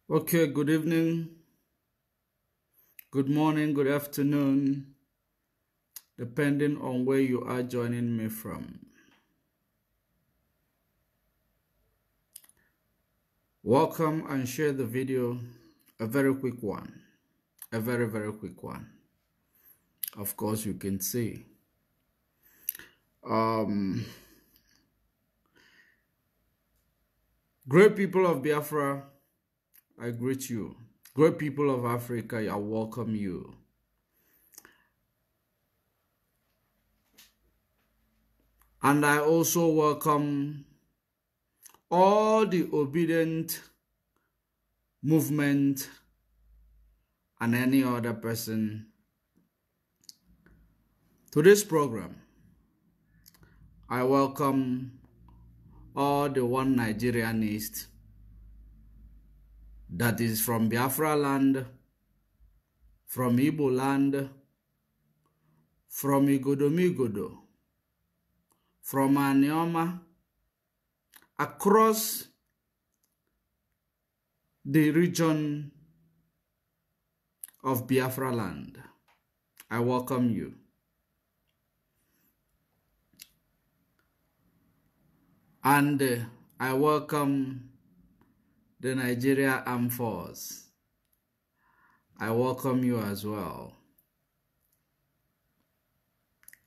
Okay, good evening, good morning, good afternoon, depending on where you are joining me from. Welcome and share the video, a very quick one, a very quick one. Of course, you can see. Great people of Biafra, I greet you. Great people of Africa, I welcome you. And I also welcome all the obedient movement and any other person to this program. I welcome all the one Nigerianist that is from Biafra land, from Igbo land, from Igodomigodo, from Anioma, across the region of Biafra land. I welcome you. And I welcome the Nigeria Armed Force. I welcome you as well.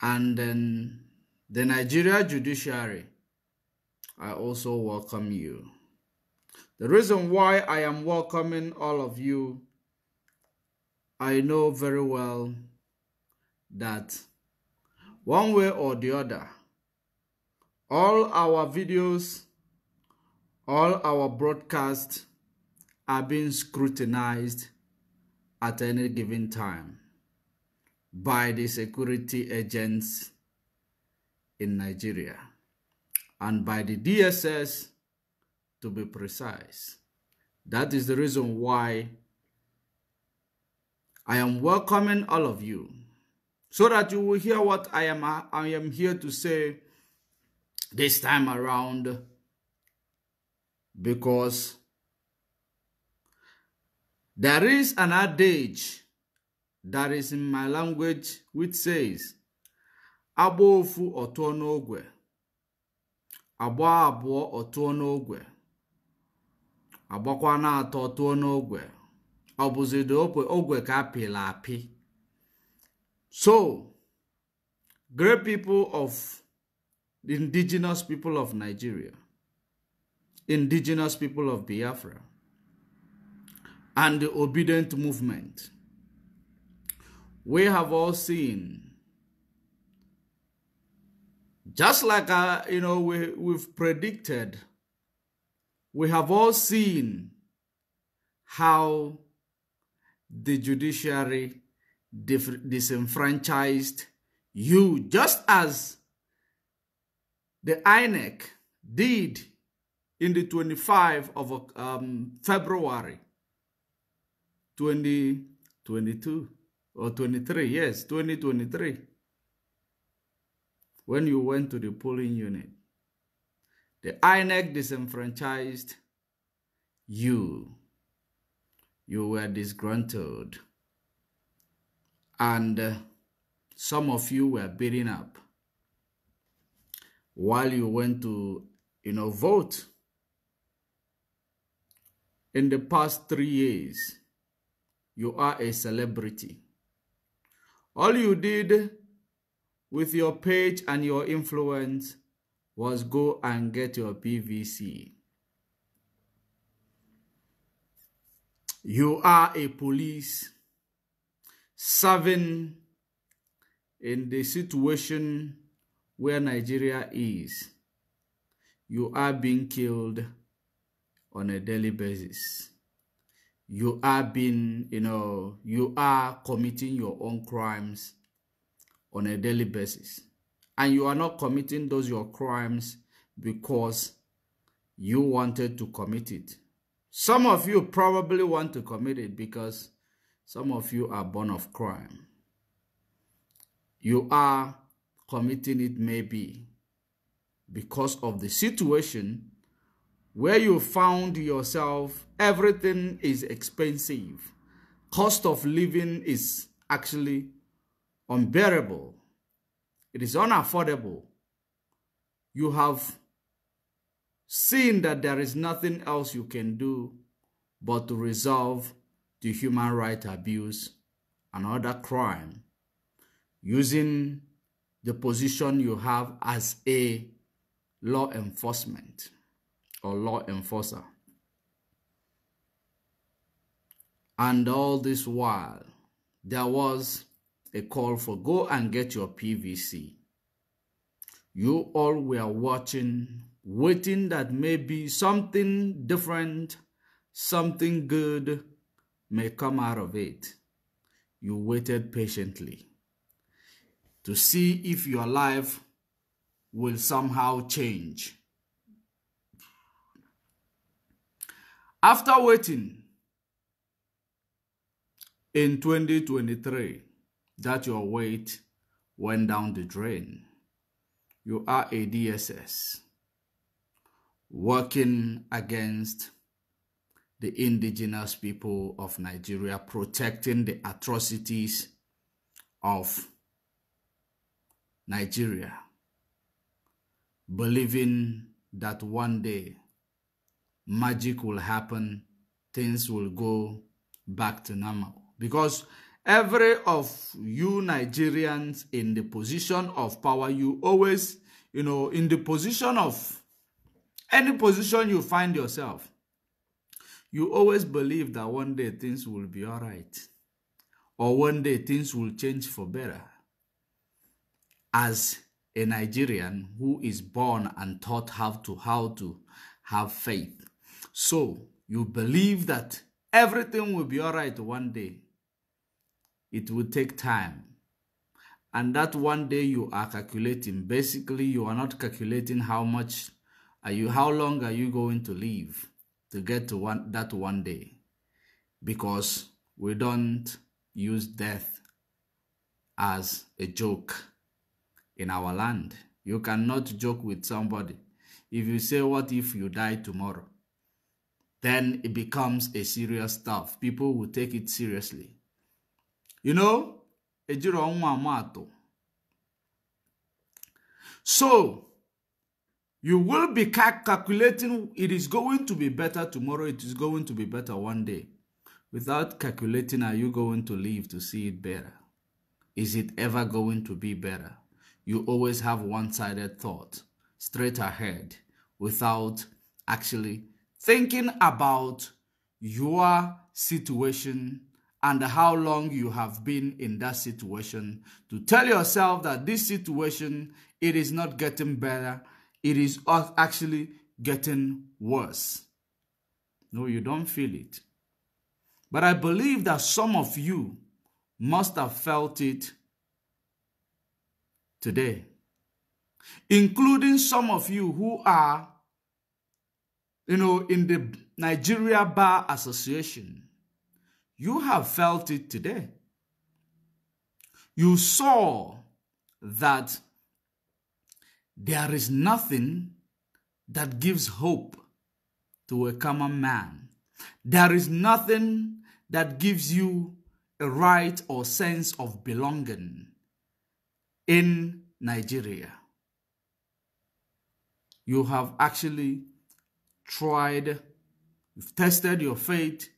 And then the Nigeria Judiciary, I also welcome you. The reason why I am welcoming all of you, I know very well that one way or the other, all our videos, all our broadcasts are being scrutinized at any given time by the security agents in Nigeria and by the DSS, to be precise. That is the reason why I am welcoming all of you, so that you will hear what I am here to say this time around, because there is an adage that is in my language which says, Abofu otuono ogwe, Abo abo otuono ogwe, Abakwana ato otuono ogwe, Obuzido ogwe ka pila api. So, great people of the indigenous people of Nigeria, indigenous people of Biafra, and the obedient movement, we have all seen, just like we've predicted, we have all seen how the judiciary disenfranchised you, just as the INEC did in the 25th of February 2022 or 23, yes, 2023, when you went to the polling unit. The INEC disenfranchised you. You were disgruntled. And some of you were beaten up while you went to, vote. In the past 3 years, you are a celebrity. All you did with your page and your influence was go and get your PVC. You are a police serving in the situation where Nigeria is, you are being killed on a daily basis. You are being, you are committing your own crimes on a daily basis. And you are not committing your crimes because you wanted to commit it. Some of you probably want to commit it because some of you are born of crime. You are committing it maybe because of the situation where you found yourself, everything is expensive. Cost of living is actually unbearable. It is unaffordable. You have seen that there is nothing else you can do but to resolve the human rights abuse and other crime using the position you have as a law enforcement or law enforcer. And all this while, there was a call for go and get your PVC. You all were watching, waiting that maybe something different, something good may come out of it. You waited patiently to see if your life will somehow change. After waiting in 2023, that your wait went down the drain. You are a DSS working against the indigenous people of Nigeria, protecting the atrocities of Nigeria, believing that one day magic will happen, things will go back to normal. Because every of you Nigerians in the position of power, you always, in the position of any position you find yourself, you always believe that one day things will be all right. Or one day things will change for better. As a Nigerian who is born and taught how to have faith. So you believe that everything will be all right one day. It will take time. And that one day you are calculating. Basically, you are not calculating how long are you going to live to get to that one day. Because we don't use death as a joke in our land. You cannot joke with somebody. If you say, what if you die tomorrow? Then it becomes a serious stuff. People will take it seriously. So, you will be calculating it is going to be better tomorrow, it is going to be better one day. Without calculating, are you going to live to see it better? Is it ever going to be better? You always have one-sided thought, straight ahead, without actually thinking about your situation and how long you have been in that situation to tell yourself that this situation, it is not getting better, it is actually getting worse. No, you don't feel it. But I believe that some of you must have felt it today, including some of you who are, in the Nigeria Bar Association. You have felt it today. You saw that there is nothing that gives hope to a common man. There is nothing that gives you a right or sense of belonging in Nigeria. You have actually tried, you've tested your faith,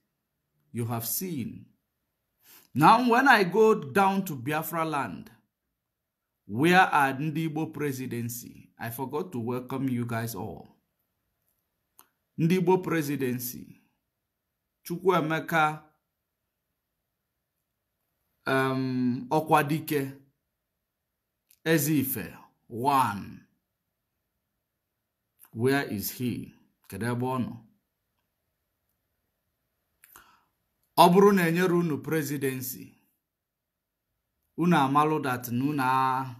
you have seen. Now when I go down to Biafra land, where are Ndibo presidency? I forgot to welcome you guys all. Ndibo presidency. Chukwuemeka Okwadike Ezife one. Where is he? Kedebono. Obru na enyere unu presidency. Una amalu that nuna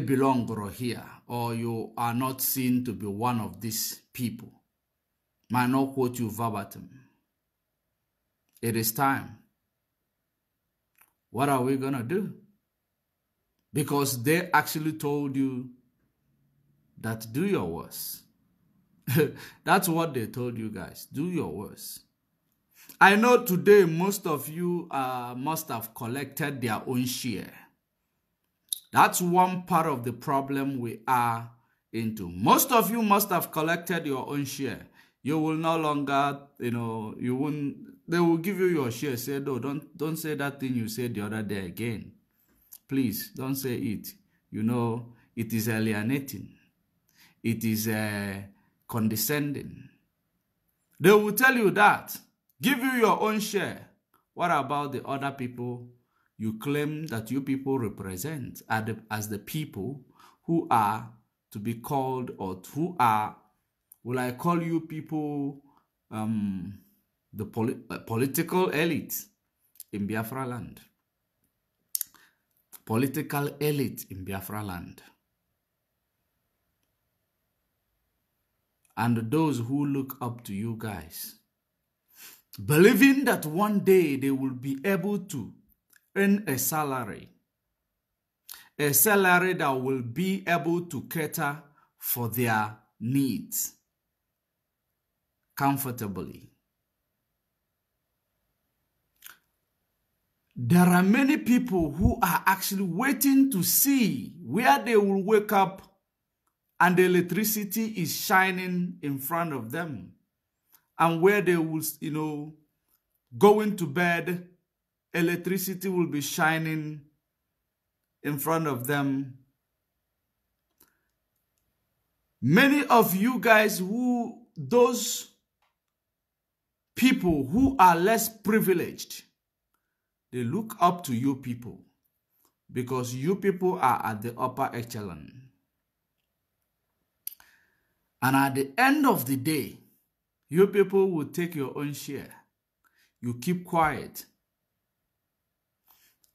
belong here, or you are not seen to be one of these people. Might not quote you verbatim. It is time. What are we gonna do? Because they actually told you that do your worst. That's what they told you guys. Do your worst. I know today most of you must have collected their own share. That's one part of the problem we are into. Most of you must have collected your own share. You will no longer, you won't, they will give you your share. Say, no, don't say that thing you said the other day again. Please, don't say it. It is alienating. It is condescending. They will tell you that. Give you your own share. What about the other people you claim that you people represent as the people who are to be called, or who are, will I call you people, the political elite in Biafra land? Political elite in Biafra land. And those who look up to you guys, believing that one day they will be able to earn a salary that will be able to cater for their needs comfortably. There are many people who are actually waiting to see where they will wake up and the electricity is shining in front of them, and where they will, go into bed, electricity will be shining in front of them. Many of you guys those people who are less privileged, they look up to you people because you people are at the upper echelon. And at the end of the day, you people will take your own share. You keep quiet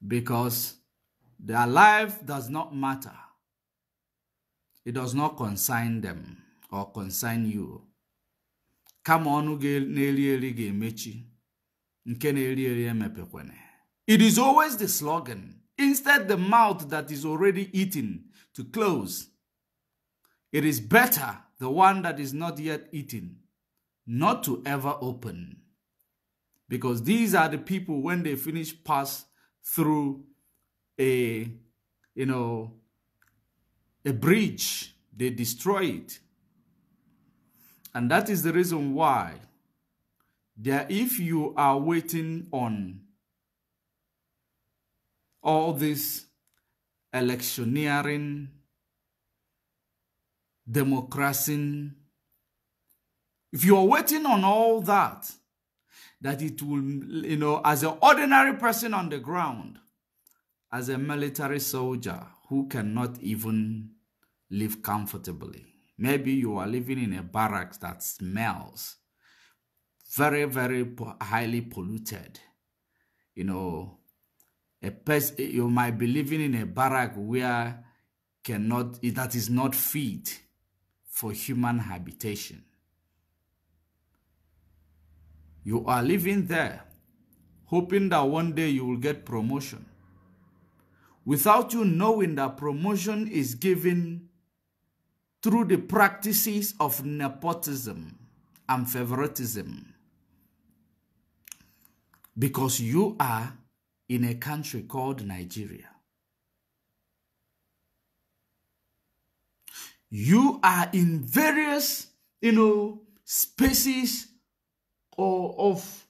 because their life does not matter. It does not concern them or concern you. Come on, it is always the slogan. Instead, the mouth that is already eaten to close. It is better the one that is not yet eaten not to ever open. Because these are the people, when they finish pass through a bridge, they destroy it. And that is the reason why if you are waiting on all this electioneering, democracy, if you are waiting on all that it will, as an ordinary person on the ground, as a military soldier who cannot even live comfortably. Maybe you are living in a barracks that smells very, very highly polluted. You might be living in a barrack where that is not fit for human habitation. You are living there, hoping that one day you will get promotion, without you knowing that promotion is given through the practices of nepotism and favoritism. Because you are in a country called Nigeria. You are in various, spaces of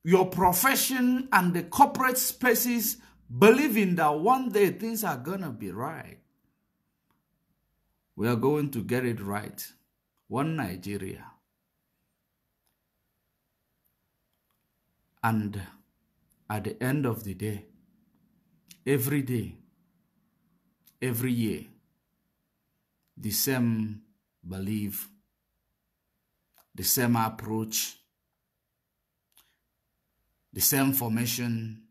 your profession and the corporate spaces, believing that one day things are gonna be right. We are going to get it right. One Nigeria. And at the end of the day, every day, every year. The same belief, the same approach, the same formation,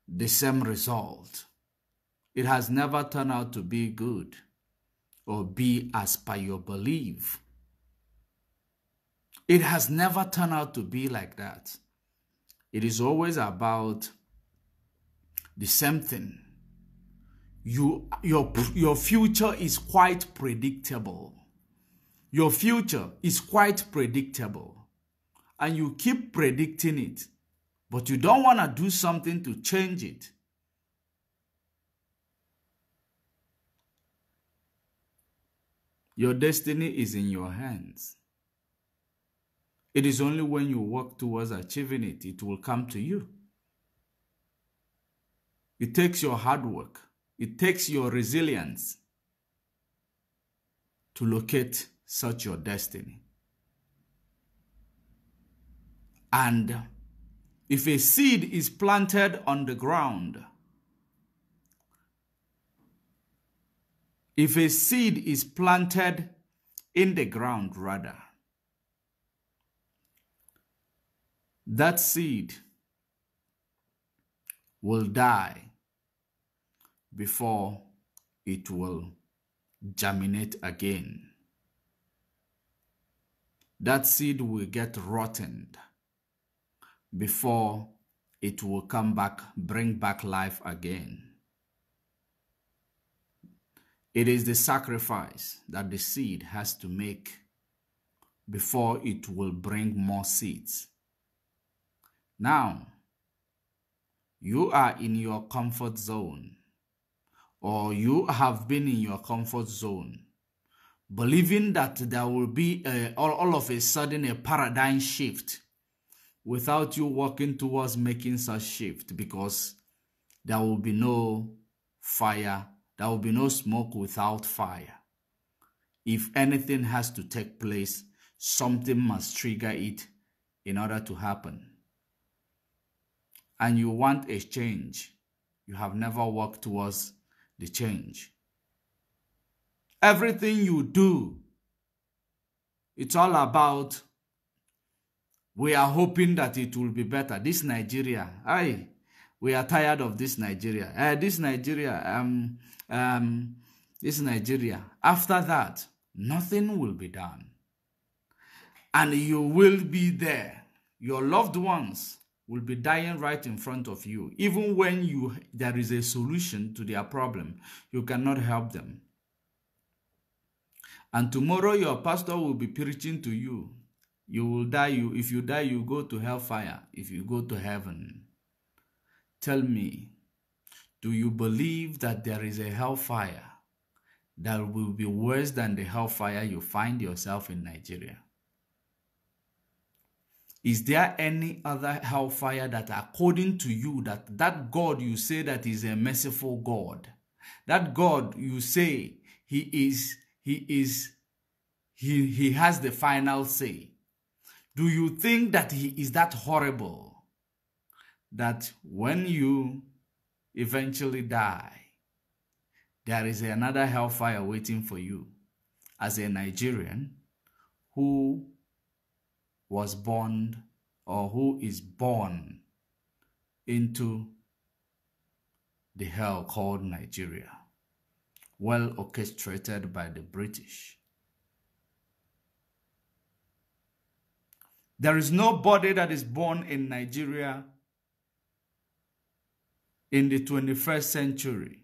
the same result. It has never turned out to be good or be as per your belief. It has never turned out to be like that. It is always about the same thing. Your future is quite predictable. Your future is quite predictable. And you keep predicting it, but you don't want to do something to change it. Your destiny is in your hands. It is only when you work towards achieving it, it will come to you. It takes your hard work. It takes your resilience to locate such your destiny. And if a seed is planted on the ground, if a seed is planted in the ground rather, that seed will die before it will germinate again. That seed will get rotten before it will come back, bring back life again. It is the sacrifice that the seed has to make before it will bring more seeds. Now, you are in your comfort zone, or you have been in your comfort zone, believing that there will be all of a sudden a paradigm shift without you working towards making such shift, because there will be no fire, there will be no smoke without fire. If anything has to take place, something must trigger it in order to happen. And you want a change. You have never worked towards the change. Everything you do, it's all about, we are hoping that it will be better. This Nigeria, we are tired of this Nigeria. This Nigeria. After that, nothing will be done. And you will be there. Your loved ones will be dying right in front of you. Even when there is a solution to their problem, you cannot help them. And tomorrow your pastor will be preaching to you. You will die. If you die, you go to hellfire. If you go to heaven. Tell me, do you believe that there is a hellfire that will be worse than the hellfire you find yourself in Nigeria? Is there any other hellfire that, according to you, that God you say that is a merciful God, that God you say he has the final say? Do you think that he is that horrible that when you eventually die, there is another hellfire waiting for you as a Nigerian who was born or who is born into the hell called Nigeria, well orchestrated by the British? There is nobody that is born in Nigeria in the 21st century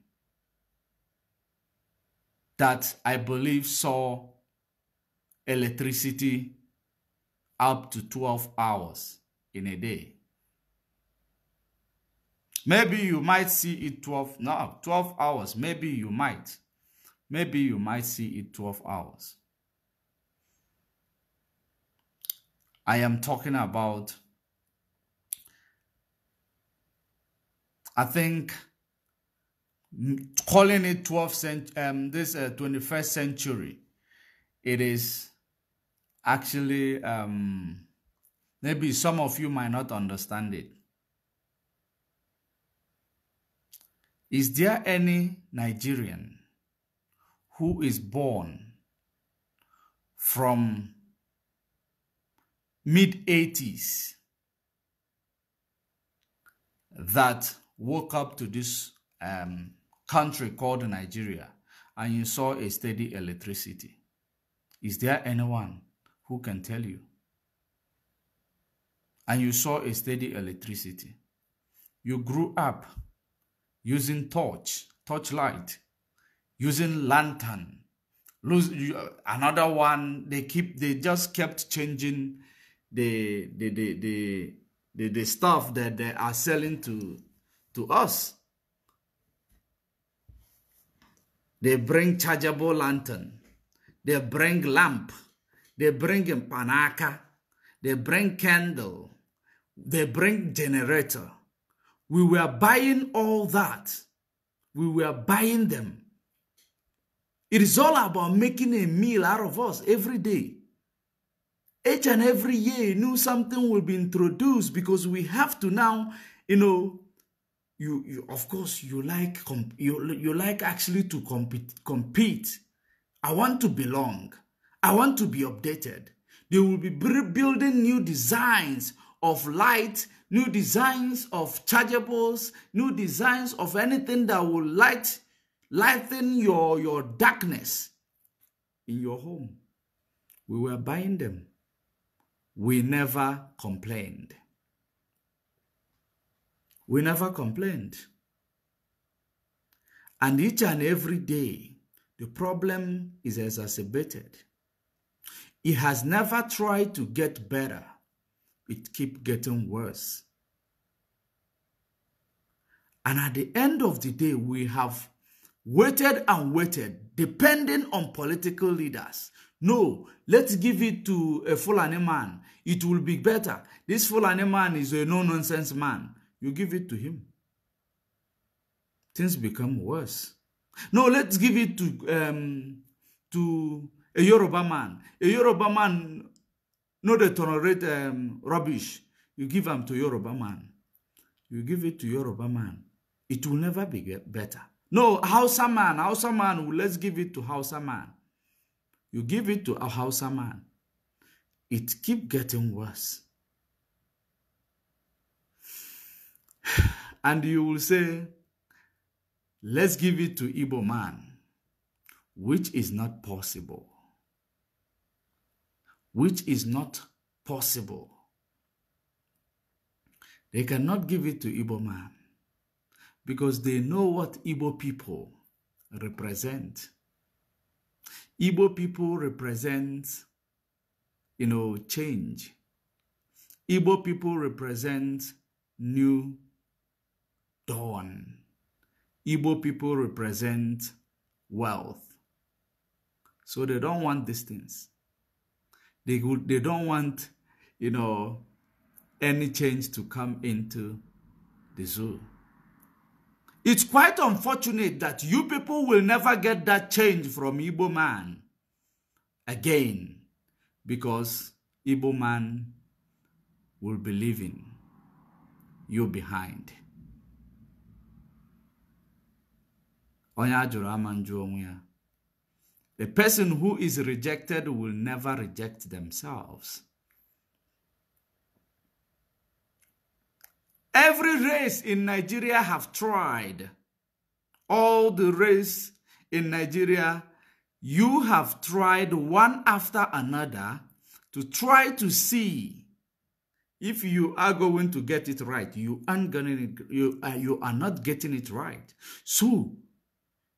that I believe saw electricity up to 12 hours in a day. Maybe you might see it 12 hours. Maybe you might see it 12 hours. I am talking about, I think, calling it 21st century. It is actually, maybe some of you might not understand it. Is there any Nigerian who is born from mid-80s that woke up to this country called Nigeria and you saw a steady electricity? Is there anyone who can tell you? And you saw a steady electricity. You grew up using torchlight, using lantern. Another one, they just kept changing the stuff that they are selling to us. They bring chargeable lantern, they bring lamp, they bring panaka, they bring candle, they bring generator. We were buying all that. We were buying them. It is all about making a meal out of us every day. Each and every year, you know, something will be introduced because we have to now, you know, you of course you like actually to compete. I want to belong. I want to be updated. They will be building new designs of light, new designs of chargeables, new designs of anything that will lighten your darkness in your home. We were buying them. We never complained. We never complained. And each and every day, the problem is exacerbated. It has never tried to get better. It keeps getting worse. And at the end of the day, we have waited and waited, depending on political leaders. No, let's give it to a Fulani man. It will be better. This Fulani man is a no-nonsense man. You give it to him. Things become worse. No, let's give it to a Yoruba man. A Yoruba man, no, they tolerate rubbish. You give them to Yoruba man. You give it to Yoruba man. It will never be better. No, Hausa man, let's give it to Hausa man. You give it to a Hausa man. It keeps getting worse. And you will say, let's give it to Igbo man, which is not possible. Which is not possible. They cannot give it to Igbo man because they know what Igbo people represent. Igbo people represent, you know, change. Igbo people represent new dawn. Igbo people represent wealth. So they don't want these things. They don't want, you know, any change to come into the zoo. It's quite unfortunate that you people will never get that change from Igbo man again, because Igbo man will be leaving you behind. A person who is rejected will never reject themselves. Every race in Nigeria have tried. All the race in Nigeria, you have tried one after another to try to see if you are going to get it right. You are not getting it right. So,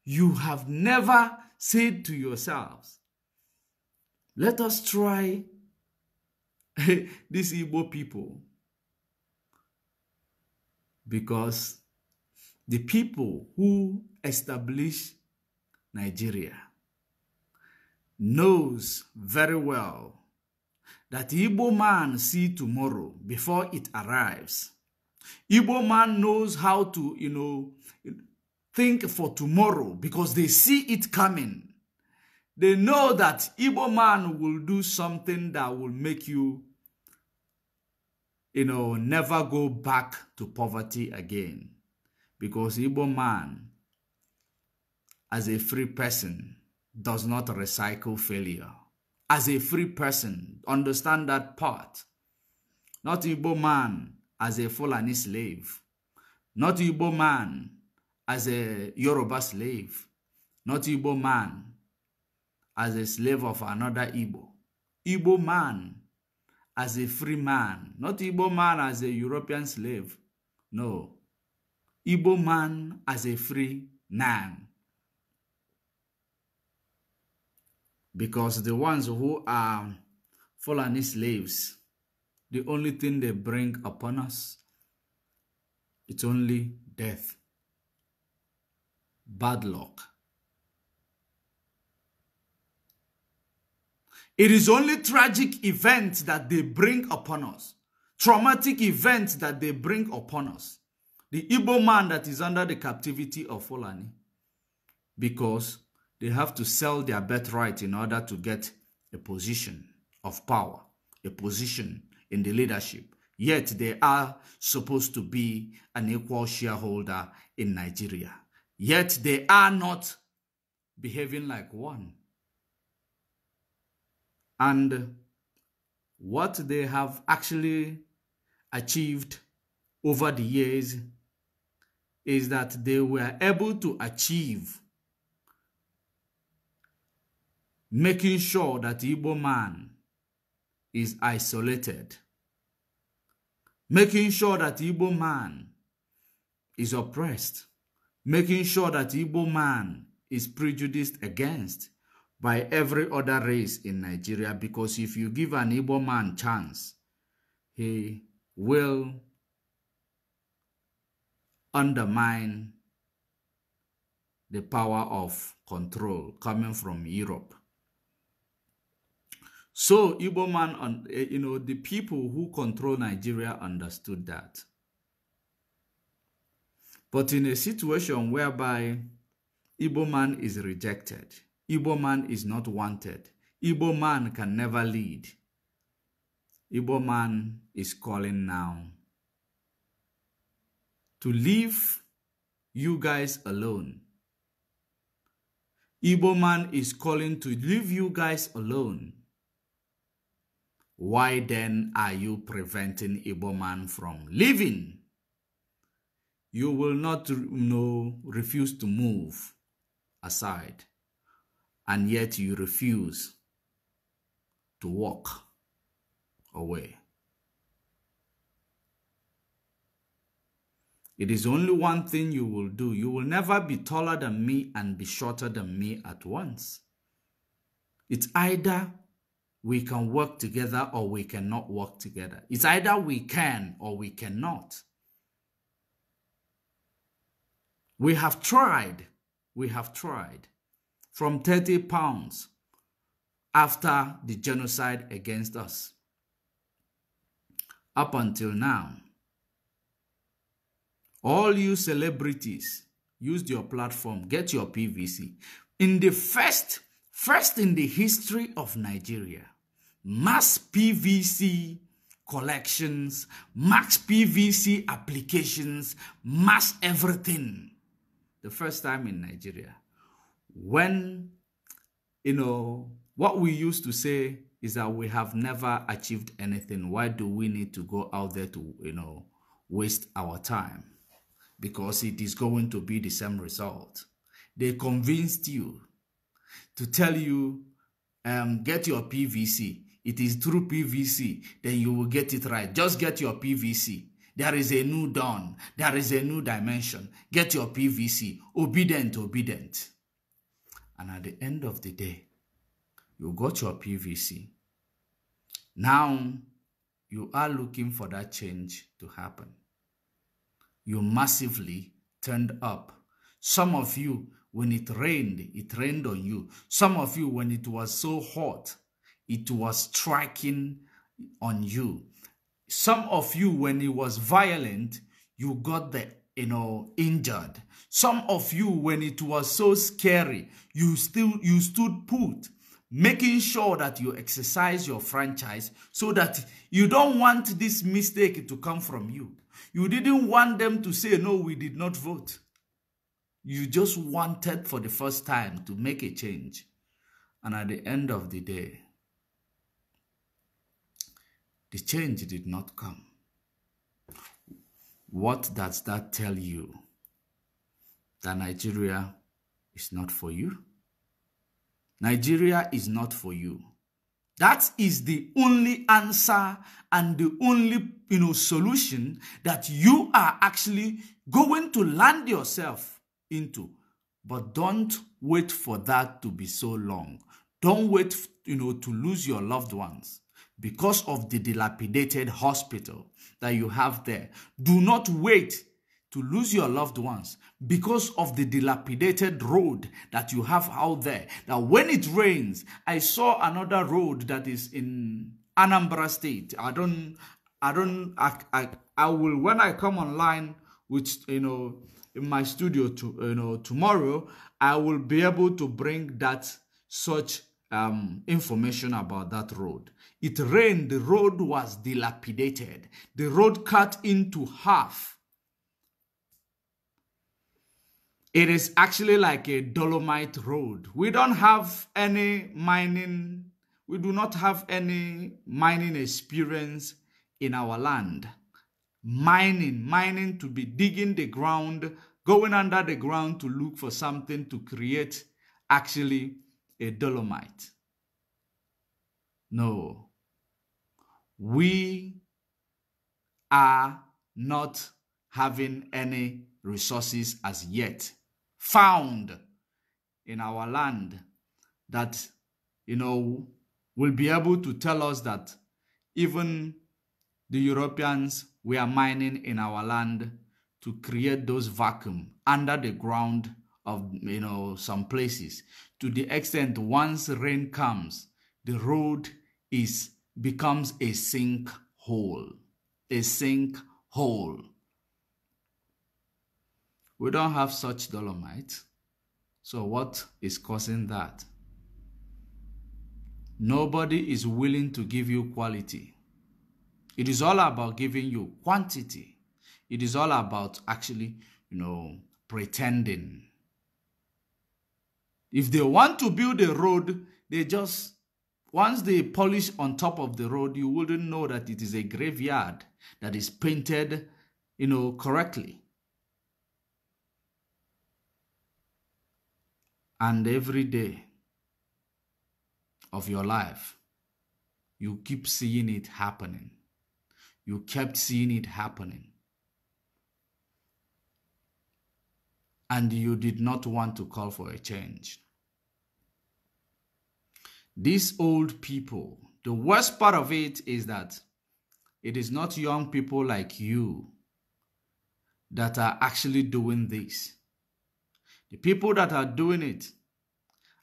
you have never said to yourselves, let us try these Igbo people. Because the people who established Nigeria knows very well that Igbo man see tomorrow before it arrives. Igbo man knows how to, you know, think for tomorrow because they see it coming. They know that Igbo man will do something that will make you, you know, never go back to poverty again. Because Igbo man, as a free person, does not recycle failure. As a free person, understand that part. Not Igbo man as a Fulani slave. Not Igbo man as a Yoruba slave. Not Igbo man as a slave of another Igbo. Igbo man as a free man. Not Igbo man as a European slave. No. Igbo man as a free man. Because the ones who are Fulani slaves, the only thing they bring upon us, it's only death, bad luck. It is only tragic events that they bring upon us, traumatic events that they bring upon us. The Igbo man that is under the captivity of Fulani, because they have to sell their birthright in order to get a position of power, a position in the leadership. Yet they are supposed to be an equal shareholder in Nigeria. Yet they are not behaving like one. And what they have actually achieved over the years is that they were able to achieve making sure that the Igbo man is isolated, making sure that the Igbo man is oppressed, making sure that the Igbo man is prejudiced against by every other race in Nigeria, because if you give an Igbo man chance, he will undermine the power of control coming from Europe. So Igbo man, the people who control Nigeria understood that. But in a situation whereby Igbo man is rejected, Igbo man is not wanted, Igbo man can never lead, Igbo man is calling now to leave you guys alone. Igbo man is calling to leave you guys alone. Why then are you preventing Igbo man from leaving? You will not refuse to move aside, and yet you refuse to walk away. It is only one thing you will do. You will never be taller than me and be shorter than me at once. It's either we can work together or we cannot work together. It's either we can or we cannot. We have tried. We have tried. From 30 pounds after the genocide against us. Up until now. All you celebrities, use your platform, get your PVC. In the first in the history of Nigeria, mass PVC collections, mass PVC applications, mass everything. The first time in Nigeria. When, what we used to say is that we have never achieved anything. Why do we need to go out there to, waste our time? Because it is going to be the same result. They convinced you to tell you, get your PVC. It is through PVC, then you will get it right. Just get your PVC. There is a new dawn. There is a new dimension. Get your PVC. Obedient, obedient. And at the end of the day, you got your PVC. Now, you are looking for that change to happen. You massively turned up. Some of you, when it rained on you. Some of you, when it was so hot, it was striking on you. Some of you, when it was violent, you got injured. Some of you, when it was so scary, you stood put, making sure that you exercise your franchise so that you don't want this mistake to come from you. You didn't want them to say, no, we did not vote. You just wanted for the first time to make a change. And at the end of the day, the change did not come. What does that tell you? That Nigeria is not for you? Nigeria is not for you. That is the only answer and the only solution that you are actually going to land yourself into. But don't wait for that to be so long. Don't wait to lose your loved ones because of the dilapidated hospital that you have there. Do not wait to lose your loved ones because of the dilapidated road that you have out there. Now, when it rains, I saw another road that is in Anambra State. I will, when I come online with, in my studio tomorrow, I will be able to bring that such information about that road. It rained, the road was dilapidated. The road cut into half. It is actually like a dolomite road. We don't have any mining. We do not have any mining experience in our land. Mining to be digging the ground, going under the ground to look for something to create actually a dolomite. No. We are not having any resources as yet found in our land that, will be able to tell us that even the Europeans were mining in our land to create those vacuum under the ground of, some places, to the extent once rain comes, the road becomes a sinkhole. A sinkhole. We don't have such dolomite. So what is causing that? Nobody is willing to give you quality. It is all about giving you quantity. It is all about actually, pretending. If they want to build a road, once they polish on top of the road, you wouldn't know that it is a graveyard that is painted, correctly. And every day of your life, you keep seeing it happening. You kept seeing it happening. And you did not want to call for a change. These old people, the worst part of it is that it is not young people like you that are actually doing this. The people that are doing it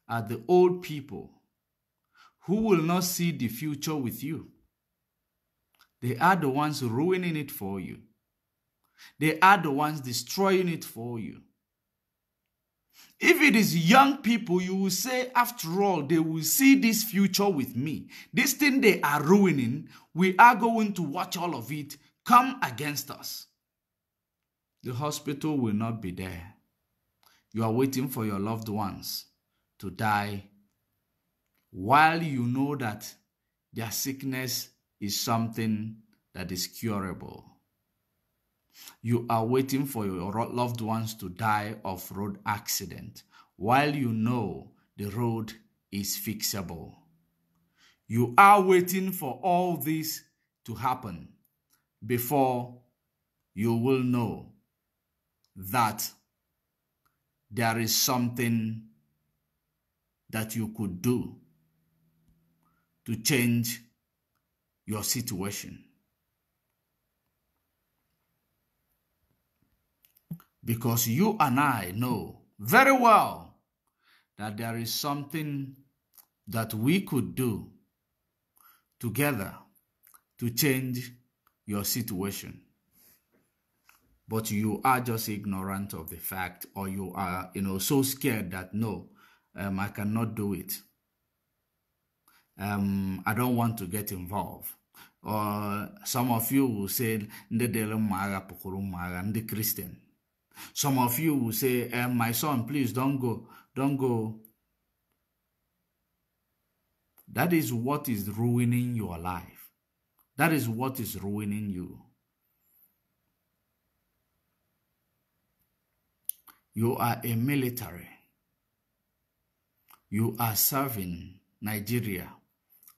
are the old people who will not see the future with you. They are the ones ruining it for you. They are the ones destroying it for you. If it is young people, you will say, after all, they will see this future with me. This thing they are ruining, we are going to watch all of it come against us. The hospital will not be there. You are waiting for your loved ones to die while you know that their sickness is something that is curable. You are waiting for your loved ones to die of road accident while you know the road is fixable. You are waiting for all this to happen before you will know that there is something that you could do to change your situation. Because you and I know very well that there is something that we could do together to change your situation. But you are just ignorant of the fact, or you are, so scared that no, I cannot do it. I don't want to get involved. Or some of you will say, Ndedele Maga Pokoro Maga, Ndi Christian. Some of you will say, my son, please don't go. Don't go. That is what is ruining your life. That is what is ruining you. You are a military. You are serving Nigeria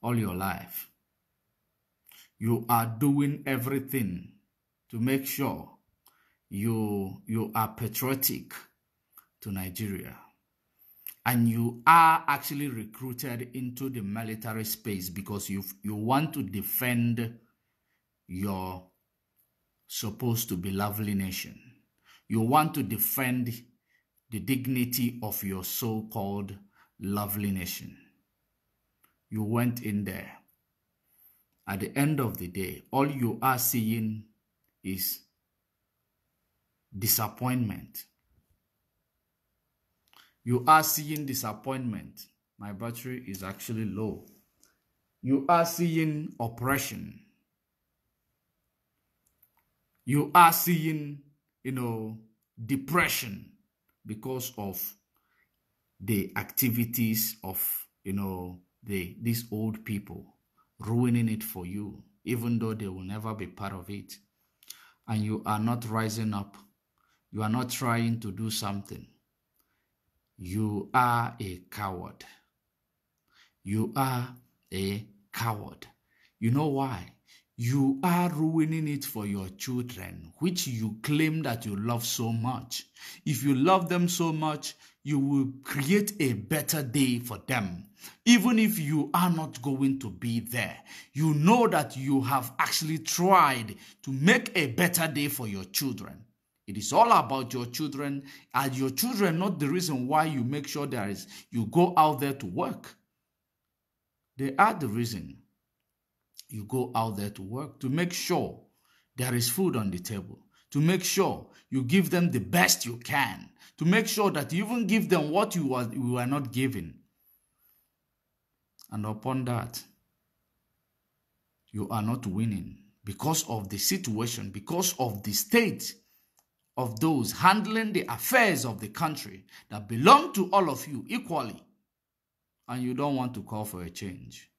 all your life. You are doing everything to make sure you are patriotic to Nigeria. And you are actually recruited into the military space because you want to defend your supposed to be lovely nation. You want to defend the dignity of your so-called lovely nation. You went in there. At the end of the day, all you are seeing is disappointment. You are seeing disappointment. My battery is actually low. You are seeing oppression. You are seeing, depression because of the activities of, these old people ruining it for you, even though they will never be part of it. And you are not rising up. You are not trying to do something. You are a coward. You are a coward. You know why? You are ruining it for your children, which you claim that you love so much. If you love them so much, you will create a better day for them. Even if you are not going to be there, you know that you have actually tried to make a better day for your children. It is all about your children, and your children not the reason why you make sure you go out there to work. They are the reason you go out there to work, to make sure there is food on the table, to make sure you give them the best you can, to make sure that you even give them what you are not giving. And upon that, you are not winning because of the situation, because of the state of those handling the affairs of the country that belong to all of you equally, and you don't want to call for a change.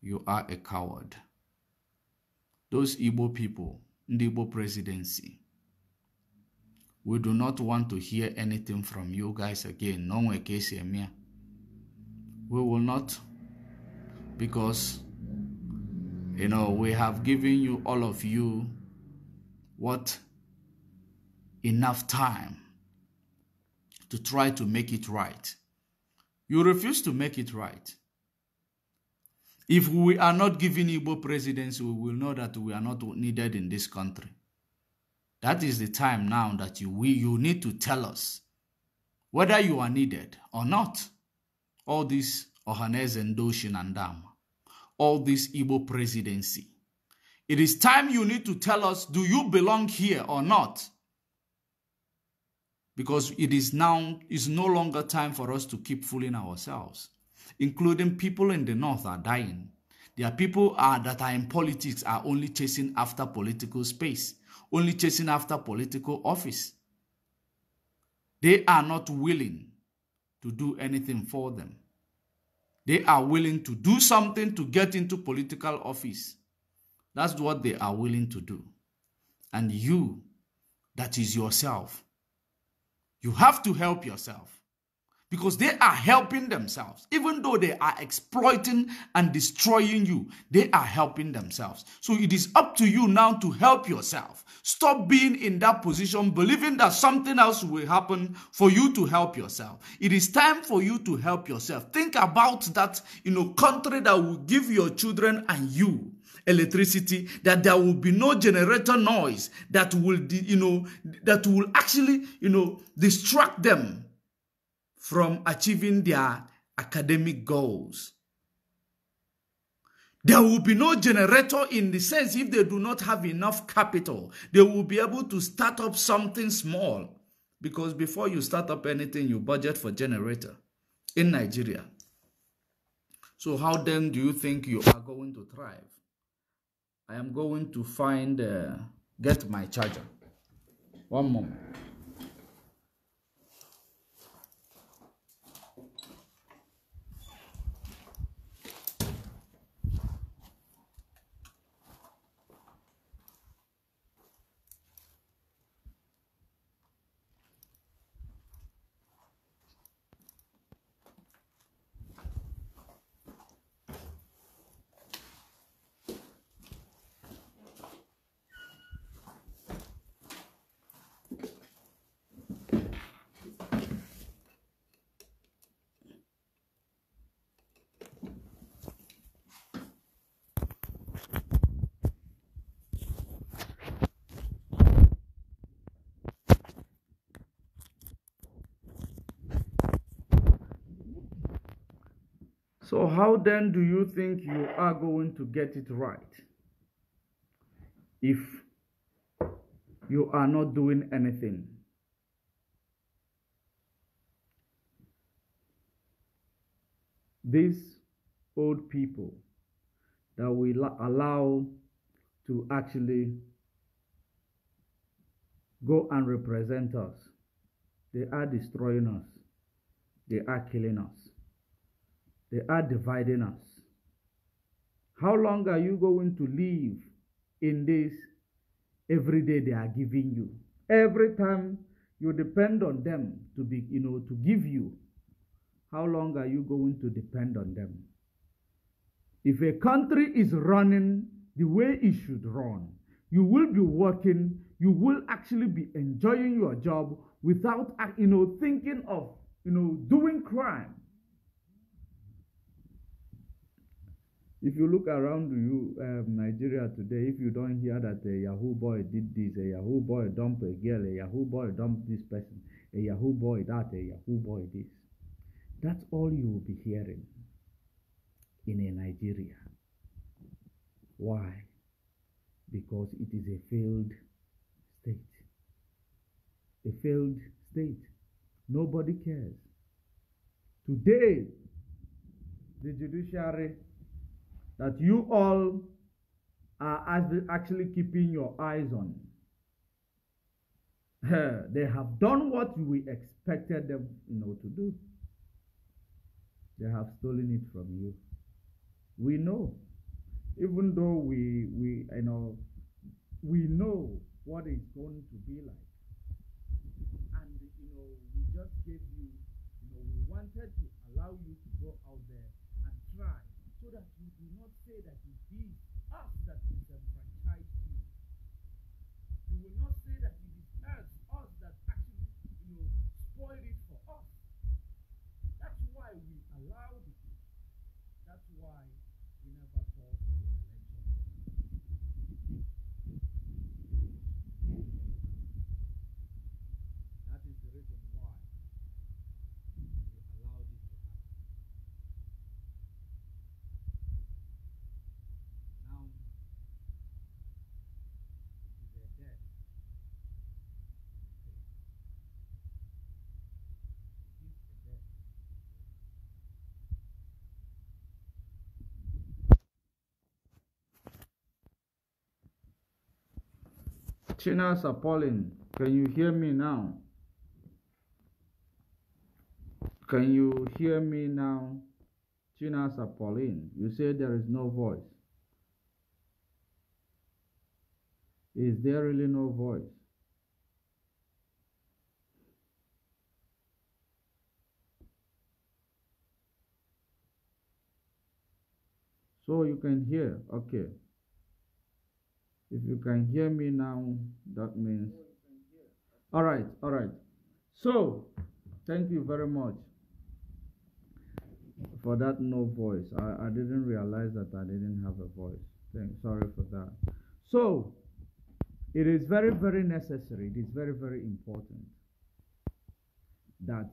You are a coward. Those Igbo people, the Igbo presidency, we do not want to hear anything from you guys again. No one case here. We will not, because we have given you, all of you, enough time to try to make it right. You refuse to make it right. If we are not giving Igbo presidency, we will know that we are not needed in this country. That is the time now that you need to tell us whether you are needed or not. All this Ohaneze and Doshin and Dam, all this Igbo presidency. It is time you need to tell us, do you belong here or not? Because it is no longer time for us to keep fooling ourselves. Including people in the north are dying. There are people that are in politics are only chasing after political space, only chasing after political office. They are not willing to do anything for them. They are willing to do something to get into political office. That's what they are willing to do. And you, that is yourself, you have to help yourself. Because they are helping themselves. Even though they are exploiting and destroying you, they are helping themselves. So it is up to you now to help yourself. Stop being in that position, believing that something else will happen for you to help yourself. It is time for you to help yourself. Think about that, country that will give your children and you electricity, that there will be no generator noise that will actually, distract them from achieving their academic goals. There will be no generator in the sense if they do not have enough capital, they will be able to start up something small. Because before you start up anything, you budget for generator in Nigeria. So how then do you think you are going to thrive? I am going to find, get my charger. One moment. So how then do you think you are going to get it right if you are not doing anything? These old people that we allow to actually go and represent us, they are destroying us. They are killing us. They are dividing us. How long are you going to live in this every day they are giving you? Every time you depend on them to be, to give you, how long are you going to depend on them? If a country is running the way it should run, you will be working, you will actually be enjoying your job without, thinking of, doing crime. If you look around you, Nigeria today, if you don't hear that a Yahoo boy did this, a Yahoo boy dumped a girl, a Yahoo boy dumped this person, a Yahoo boy that, a Yahoo boy this, that's all you will be hearing in a Nigeria. Why? Because it is a failed state. A failed state. Nobody cares. Today, the judiciary that you all are actually keeping your eyes on, they have done what we expected them, to do. They have stolen it from you. We know, even though we know what it's going to be like, and we just gave you, we wanted to allow you to go out there and try, so that you do not say that it is us that disenfranchised you. You will not say that it is us that actually, spoiled it for us. That's why we allowed it. That's why we never called for the election. That is the reason why we allowed it to happen. Now, it is a death. It is a death. China's appalling. Can you hear me now? Can you hear me now? China's appalling. You say there is no voice. Is there really no voice? So you can hear. Okay. If you can hear me now, that means. All right. All right. So, thank you very much for that no voice. I didn't realize that I didn't have a voice. Sorry for that. So, it is very, very necessary. It is very, very important that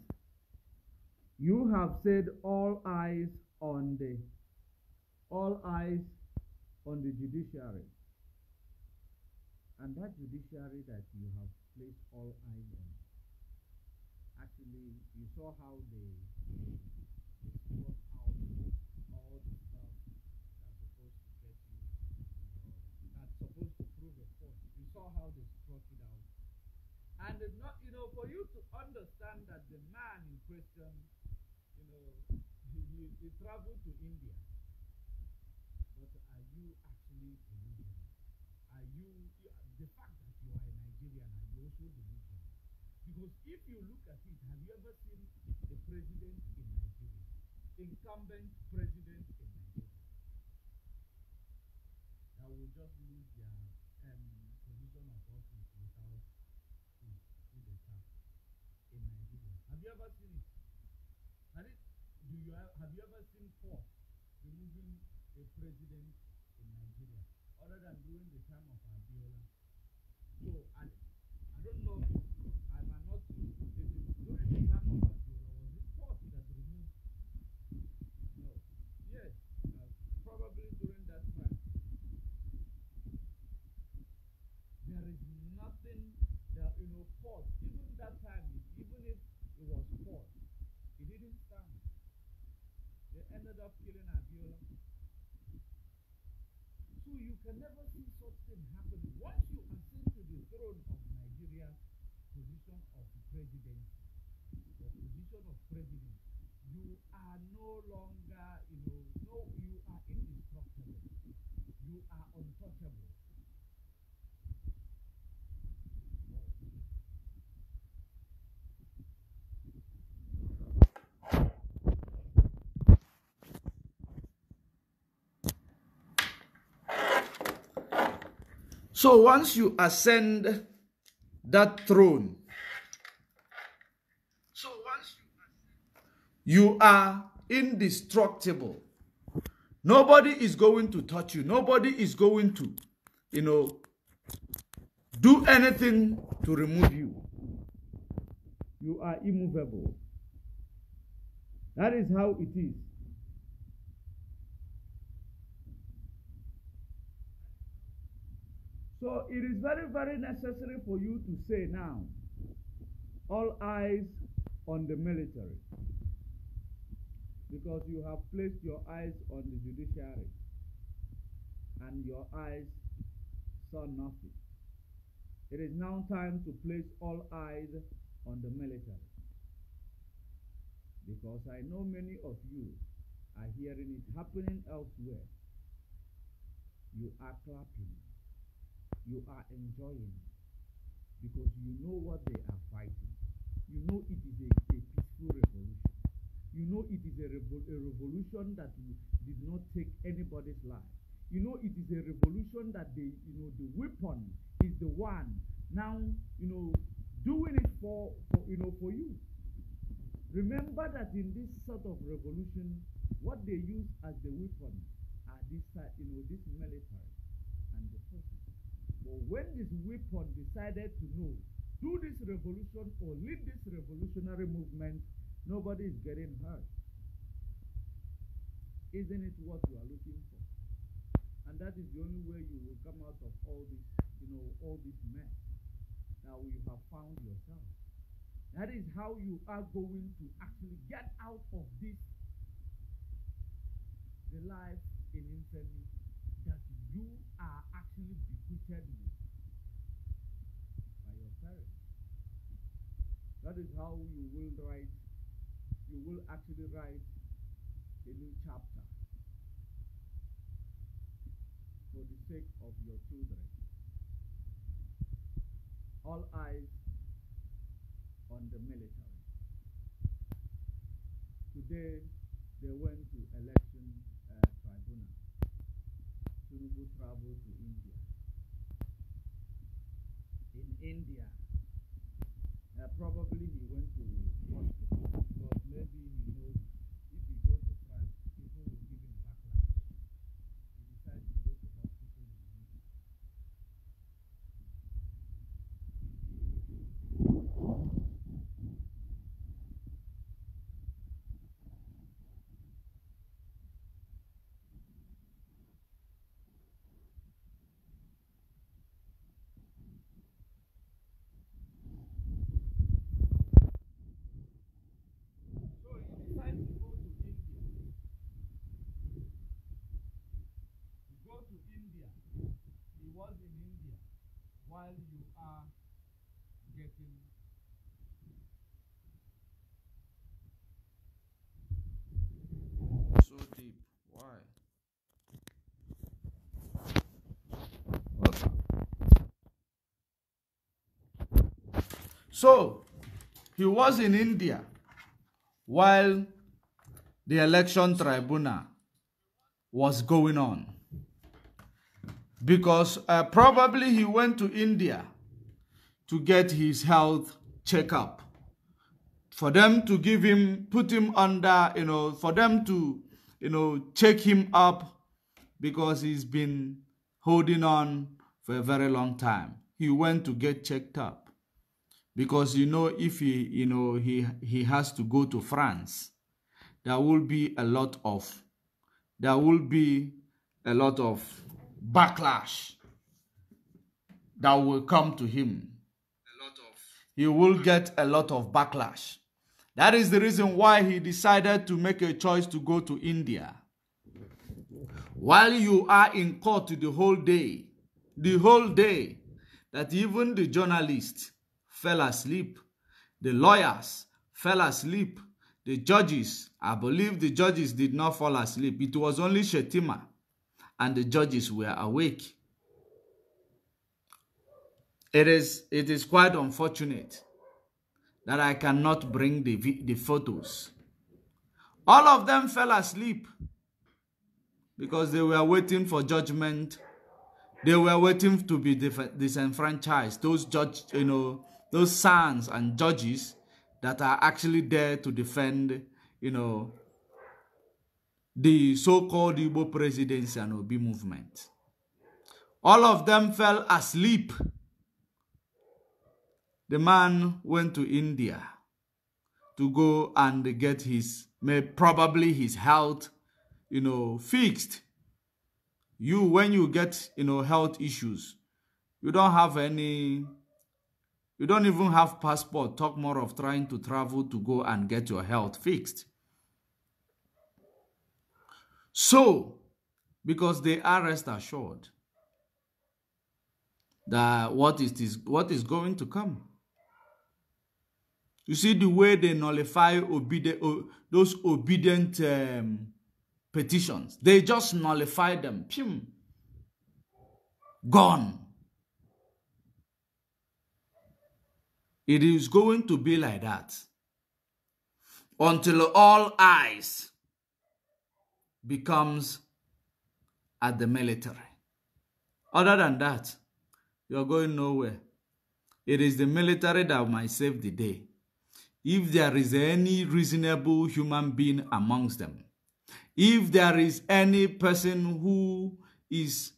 you have said all eyes on the judiciary. And that judiciary that you have placed all eyes on, actually, you saw how they sort out all the stuff that's supposed to get you, And not, for you to understand that the man in question, he traveled to India. But are you actually delusional? The fact that you are a Nigerian, are you also delusional? Because if you look at it, have you ever seen a president in Nigeria? Incumbent president in Nigeria that will just lose their position of office without who they serve in Nigeria. Have you ever seen it? Have you ever seen court removing a president in Nigeria other than during the time of Abiola? So I don't know. I might not. During the time of Abiola, was it court that removed? No. Yes. Probably during that time. There is nothing that court. Even that time, even if it was court, it didn't stand. They ended up killing Abiola. So you can never see such thing happening. Once you ascend to the throne of Nigeria, position of president, or position of president, you are no longer, you are indestructible. You are untouchable. So once you ascend that throne, you are indestructible. Nobody is going to touch you. Nobody is going to, do anything to remove you. You are immovable. That is how it is. So it is very, very necessary for you to say now, all eyes on the military. Because you have placed your eyes on the judiciary and your eyes saw nothing. It is now time to place all eyes on the military. Because I know many of you are hearing it happening elsewhere. You are clapping. You are enjoying it. Because you know what they are fighting. You know it is a peaceful revolution. You know it is a revolution that did not take anybody's life. You know it is a revolution that the weapon is the one now, doing it for you. Remember that in this sort of revolution, what they use as the weapon are this military and the forces. But when this weapon decided to do this revolution or lead this revolutionary movement, nobody is getting hurt. Isn't it what you are looking for? And that is the only way you will come out of all this, all this mess that you have found yourself. That is how you are going to actually get out of this, the life in infamy that you are actually bequeathed with by your parents. That is how you will actually write a new chapter for the sake of your children. All eyes on the military. Today, they went to election tribunal. Tinubu traveled to India. In India, probably he went to hospital because maybe he knows if he goes to France, people will give him backlash. He decided to go to hospital in India. So, he was in India while the election tribunal was going on. Because probably he went to India to get his health checkup. For them to give him, put him under, for them to, check him up because he's been holding on for a very long time. He went to get checked up because, if he has to go to France, there will be a lot of backlash that will come to him. He will get a lot of backlash. That is the reason why he decided to make a choice to go to India. While you are in court the whole day, that even the journalists fell asleep, the lawyers fell asleep, the judges, I believe the judges did not fall asleep. It was only Shetima and the judges were awake. It is quite unfortunate that I cannot bring the photos. All of them fell asleep because they were waiting for judgment. They were waiting to be disenfranchised. Those those sons and judges that are actually there to defend, the so-called Igbo presidency and Obi movement. All of them fell asleep. The man went to India to go and get probably his health, fixed. When you get, health issues, you don't even have passport, talk more of trying to travel to go and get your health fixed. So, because they are rest assured that what is going to come. You see the way they nullify those obedient petitions. They just nullify them. Pim. Gone. It is going to be like that until all eyes becomes at the military. Other than that, you're going nowhere. It is the military that might save the day. If there is any reasonable human being amongst them, if there is any person who is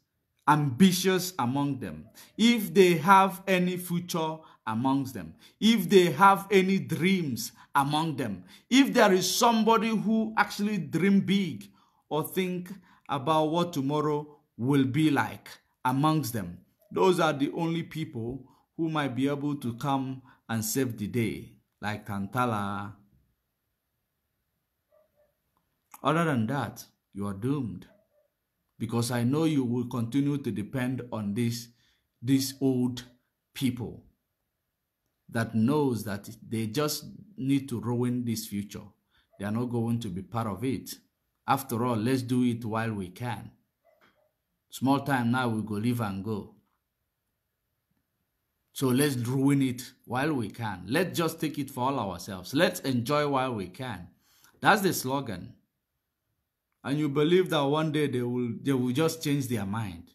ambitious among them, if they have any future amongst them, if they have any dreams among them, if there is somebody who actually dream big or think about what tomorrow will be like amongst them, those are the only people who might be able to come and save the day, like Tantala. Other than that, you are doomed. Because I know you will continue to depend on these old people that knows that they just need to ruin this future. They are not going to be part of it. After all, let's do it while we can. Small time now, we go live and go. So let's ruin it while we can. Let's just take it for all ourselves. Let's enjoy while we can. That's the slogan. And you believe that one day they will just change their mind.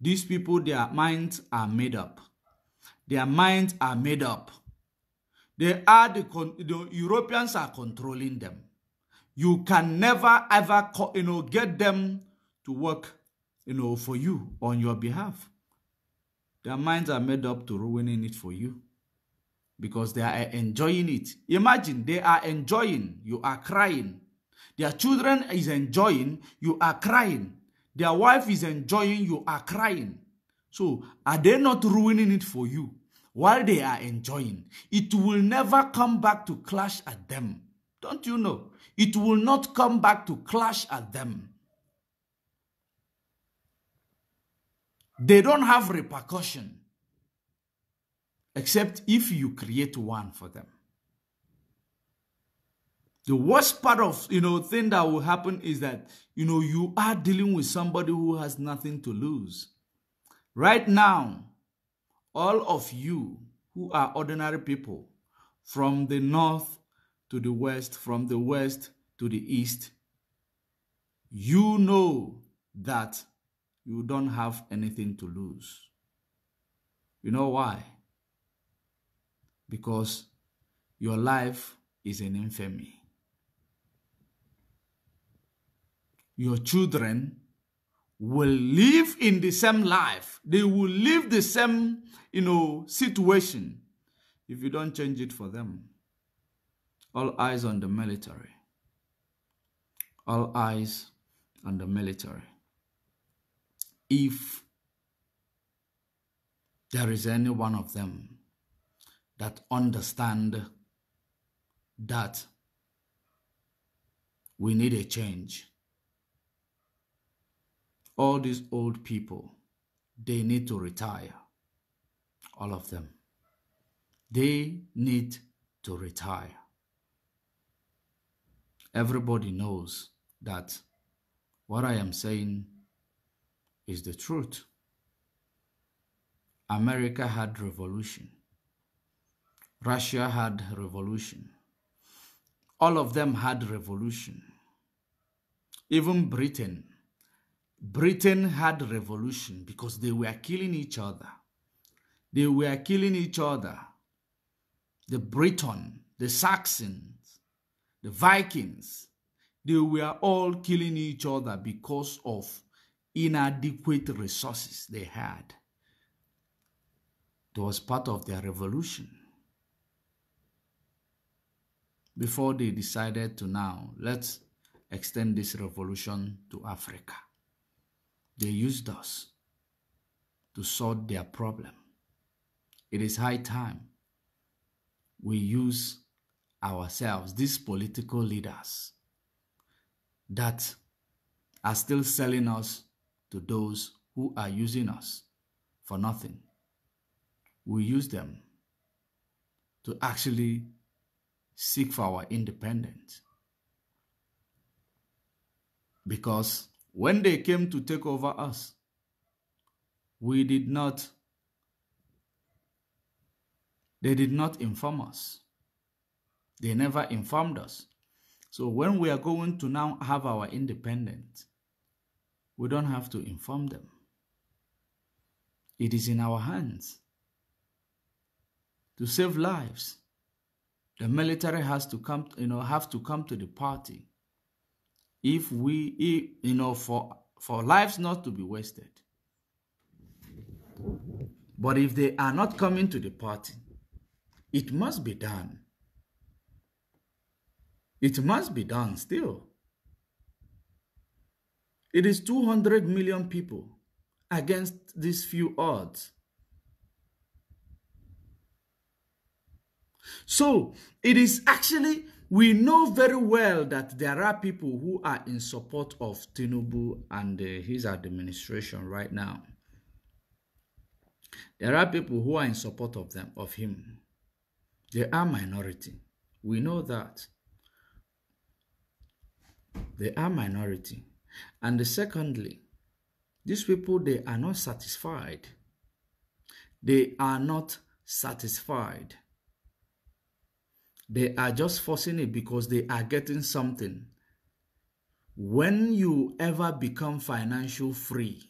These people, their minds are made up. Their minds are made up. The Europeans are controlling them. You can never ever get them to work for you on your behalf. Their minds are made up to ruining it for you because they are enjoying it. Imagine they are enjoying, you are crying. Their children is enjoying, you are crying. Their wife is enjoying, you are crying. So, are they not ruining it for you while they are enjoying? It will never come back to clash at them. Don't you know? It will not come back to clash at them. They don't have repercussion except if you create one for them. The worst part of, thing that will happen is that, you are dealing with somebody who has nothing to lose. Right now, all of you who are ordinary people, from the north to the west, from the west to the east, you know that you don't have anything to lose. You know why? Because your life is an infamy. Your children will live in the same life. They will live the same, situation if you don't change it for them. All eyes on the military. All eyes on the military. If there is any one of them that understand that we need a change, all these old people, they need to retire. All of them. They need to retire. Everybody knows that what I am saying is the truth. America had revolution. Russia had revolution. All of them had revolution. Even Britain. Britain had revolution because they were killing each other. They were killing each other. The Briton, the Saxons, the Vikings, they were all killing each other because of inadequate resources they had. It was part of their revolution. Before they decided to now, let's extend this revolution to Africa. They used us to solve their problem. It is high time we use ourselves, these political leaders that are still selling us to those who are using us for nothing. We use them to actually seek for our independence. Because when they came to take over us, they did not inform us. They never informed us. So when we are going to now have our independence, we don't have to inform them. It is in our hands to save lives. The military has to come, have to come to the party. If we, for lives not to be wasted. But if they are not coming to the party, it must be done. It must be done still. It is 200 million people against these few odds. So it is actually, we know very well that there are people who are in support of Tinubu and his administration right now. There are people who are in support of him. They are minority. We know that. They are minority. And secondly, these people, they are not satisfied. They are not satisfied. They are just forcing it because they are getting something. When you ever become financial free,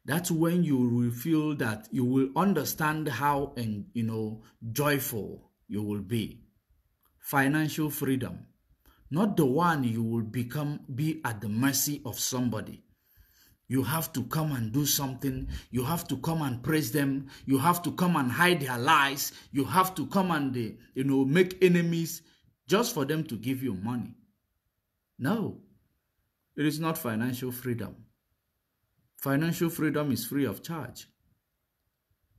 that's when you will feel that you will understand how joyful you will be. Financial freedom. Not the one you will be at the mercy of somebody. You have to come and do something. You have to come and praise them. You have to come and hide their lies. You have to come and make enemies just for them to give you money. No, it is not financial freedom. Financial freedom is free of charge.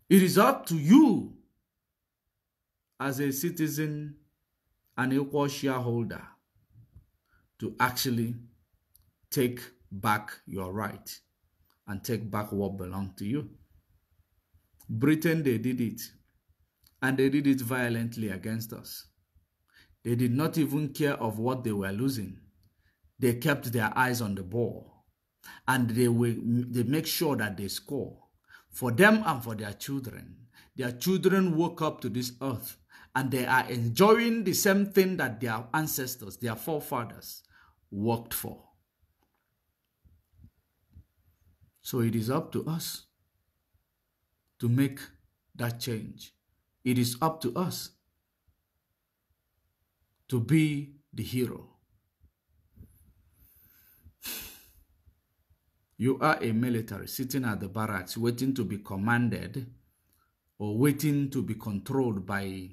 It is up to you as a citizen and equal shareholder to actually take back your right and take back what belongs to you. Britain, they did it. And they did it violently against us. They did not even care of what they were losing. They kept their eyes on the ball. And they make sure that they score. For them and for their children. Their children woke up to this earth and they are enjoying the same thing that their ancestors, their forefathers, worked for. So it is up to us to make that change. It is up to us to be the hero. You are a military sitting at the barracks waiting to be commanded or waiting to be controlled by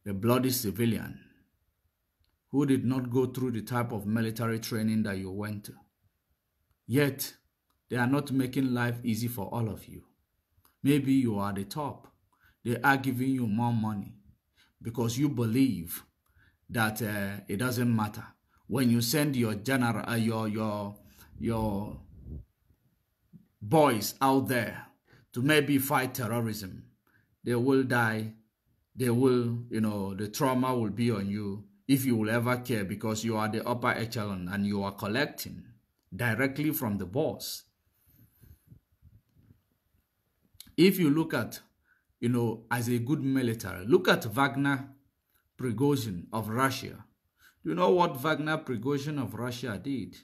a bloody civilian who did not go through the type of military training that you went to. Yet, they are not making life easy for all of you. Maybe you are the top. They are giving you more money because you believe that it doesn't matter. When you send your general, your boys out there to maybe fight terrorism, they will die. They will, the trauma will be on you if you will ever care, because you are the upper echelon and you are collecting directly from the boss. If you look at, as a good military, look at Wagner Prigozhin of Russia. You know what Wagner Prigozhin of Russia did?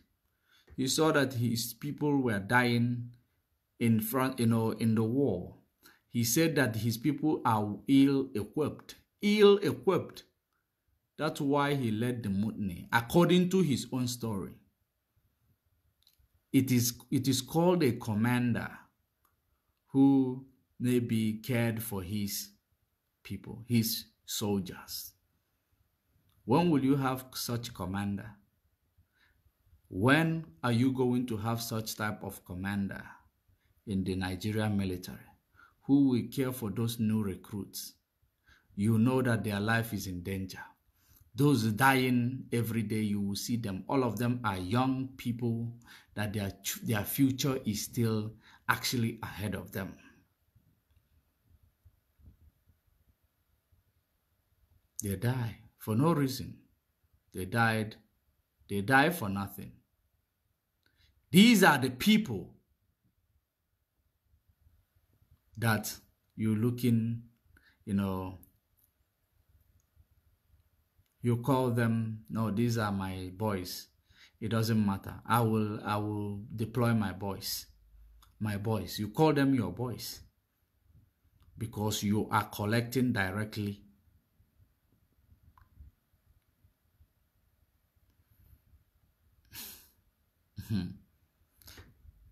He saw that his people were dying in front, in the war. He said that his people are ill-equipped. Ill-equipped. That's why he led the mutiny, according to his own story. It is called a commander who maybe cared for his people, his soldiers. When will you have such commander? When are you going to have such type of commander in the Nigerian military who will care for those new recruits? You know that their life is in danger. Those dying every day, you will see them. All of them are young people that their future is still actually ahead of them. They die for no reason. They die for nothing. These are the people that you're looking, you call them, no, these are my boys. It doesn't matter. I will deploy my boys. My boys. You call them your boys because you are collecting directly.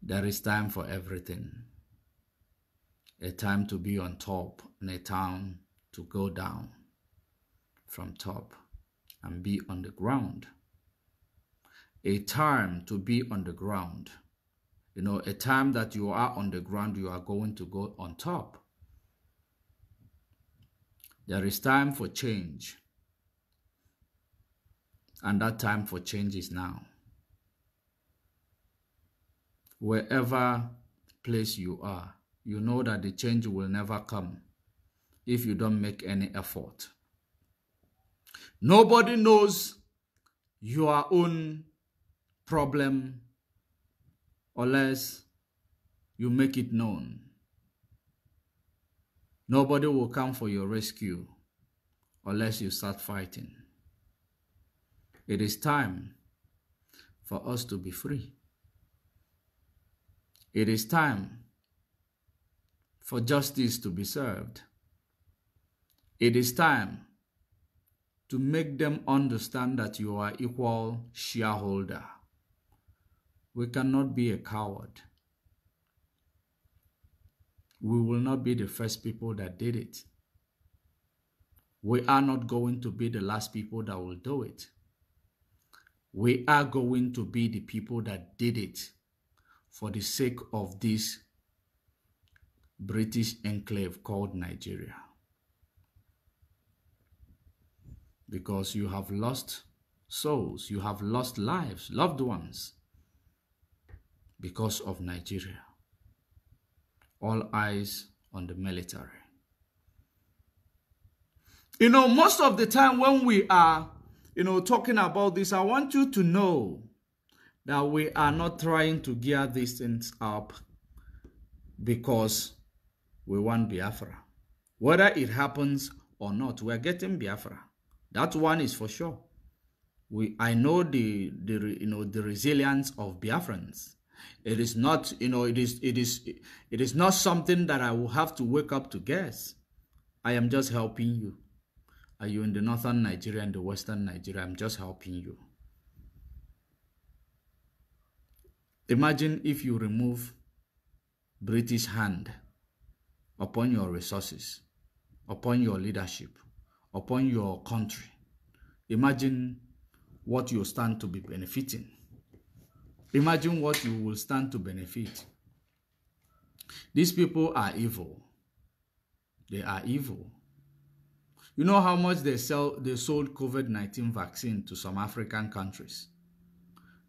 There is time for everything. A time to be on top and a time to go down from top and be on the ground. A time to be on the ground. A time that you are on the ground, you are going to go on top. There is time for change. And that time for change is now. Wherever place you are, you know that the change will never come if you don't make any effort. Nobody knows your own problem unless you make it known. Nobody will come for your rescue unless you start fighting. It is time for us to be free. It is time for justice to be served. It is time to make them understand that you are equal shareholder. We cannot be a coward. We will not be the first people that did it. We are not going to be the last people that will do it. We are going to be the people that did it for the sake of this British enclave called Nigeria. Because you have lost souls, you have lost lives, loved ones, because of Nigeria. All eyes on the military. Most of the time when we are, talking about this, I want you to know that we are not trying to gear these things up because we want Biafra. Whether it happens or not, we are getting Biafra. That one is for sure. I know the resilience of Biafrans. It is not, it is not something that I will have to wake up to guess. I am just helping you. Are you in the northern Nigeria and the western Nigeria? I'm just helping you. Imagine if you remove British hand upon your resources, upon your leadership, upon your country. Imagine what you stand to be benefiting. Imagine what you will stand to benefit. These people are evil. They are evil. You know how much they sold COVID-19 vaccine to some African countries?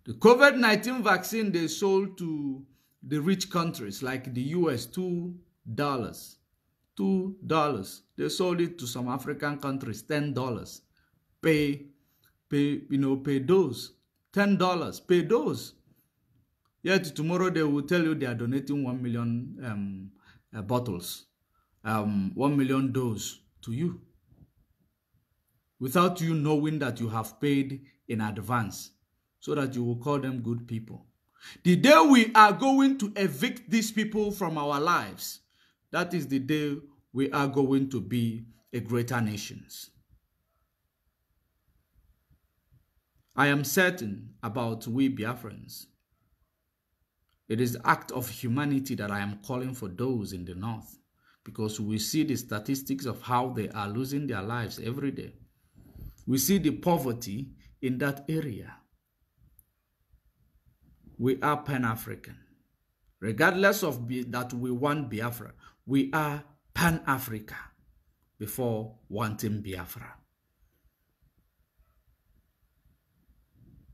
The COVID-19 vaccine they sold to the rich countries like the US, $2. $2. They sold it to some African countries, $10. Pay dose. $10, pay dose. Yet tomorrow they will tell you they are donating 1 million bottles, 1 million doses to you, without you knowing that you have paid in advance, so that you will call them good people. The day we are going to evict these people from our lives, that is the day we are going to be a greater nation. I am certain about we Biafrans. It is the act of humanity that I am calling for those in the north, because we see the statistics of how they are losing their lives every day. We see the poverty in that area. We are Pan-African. Regardless of that we want Biafra, we are Pan-Africa before wanting Biafra.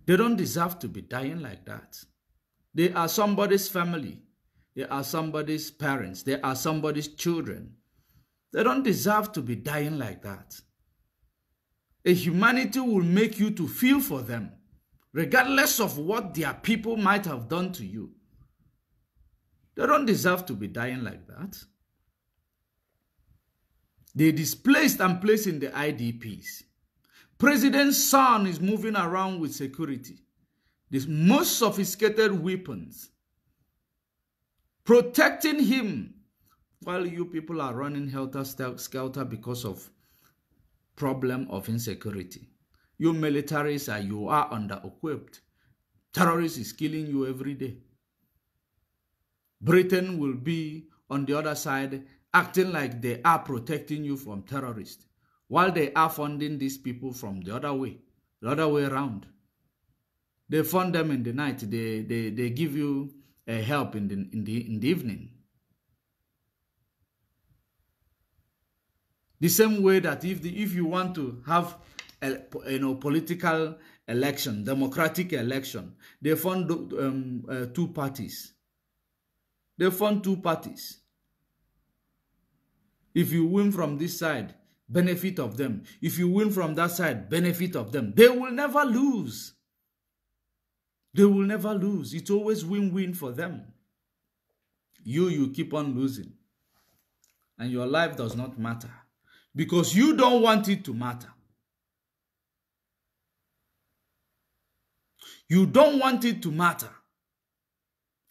They don't deserve to be dying like that. They are somebody's family. They are somebody's parents. They are somebody's children. They don't deserve to be dying like that. A humanity will make you to feel for them, regardless of what their people might have done to you. They don't deserve to be dying like that. They displaced and placed in the IDPs. President's son is moving around with security. The most sophisticated weapons, protecting him, while you people are running helter-skelter because of problem of insecurity. You militaries you are under-equipped. Terrorists is killing you every day. Britain will be on the other side acting like they are protecting you from terrorists, while they are funding these people from the other way around. They fund them in the night. They give you help in the evening. The same way that if you want to have a political election, democratic election, they fund two parties. They fund two parties. If you win from this side, benefit of them. If you win from that side, benefit of them. They will never lose. They will never lose. It's always win-win for them. You keep on losing. And your life does not matter. Because you don't want it to matter. You don't want it to matter.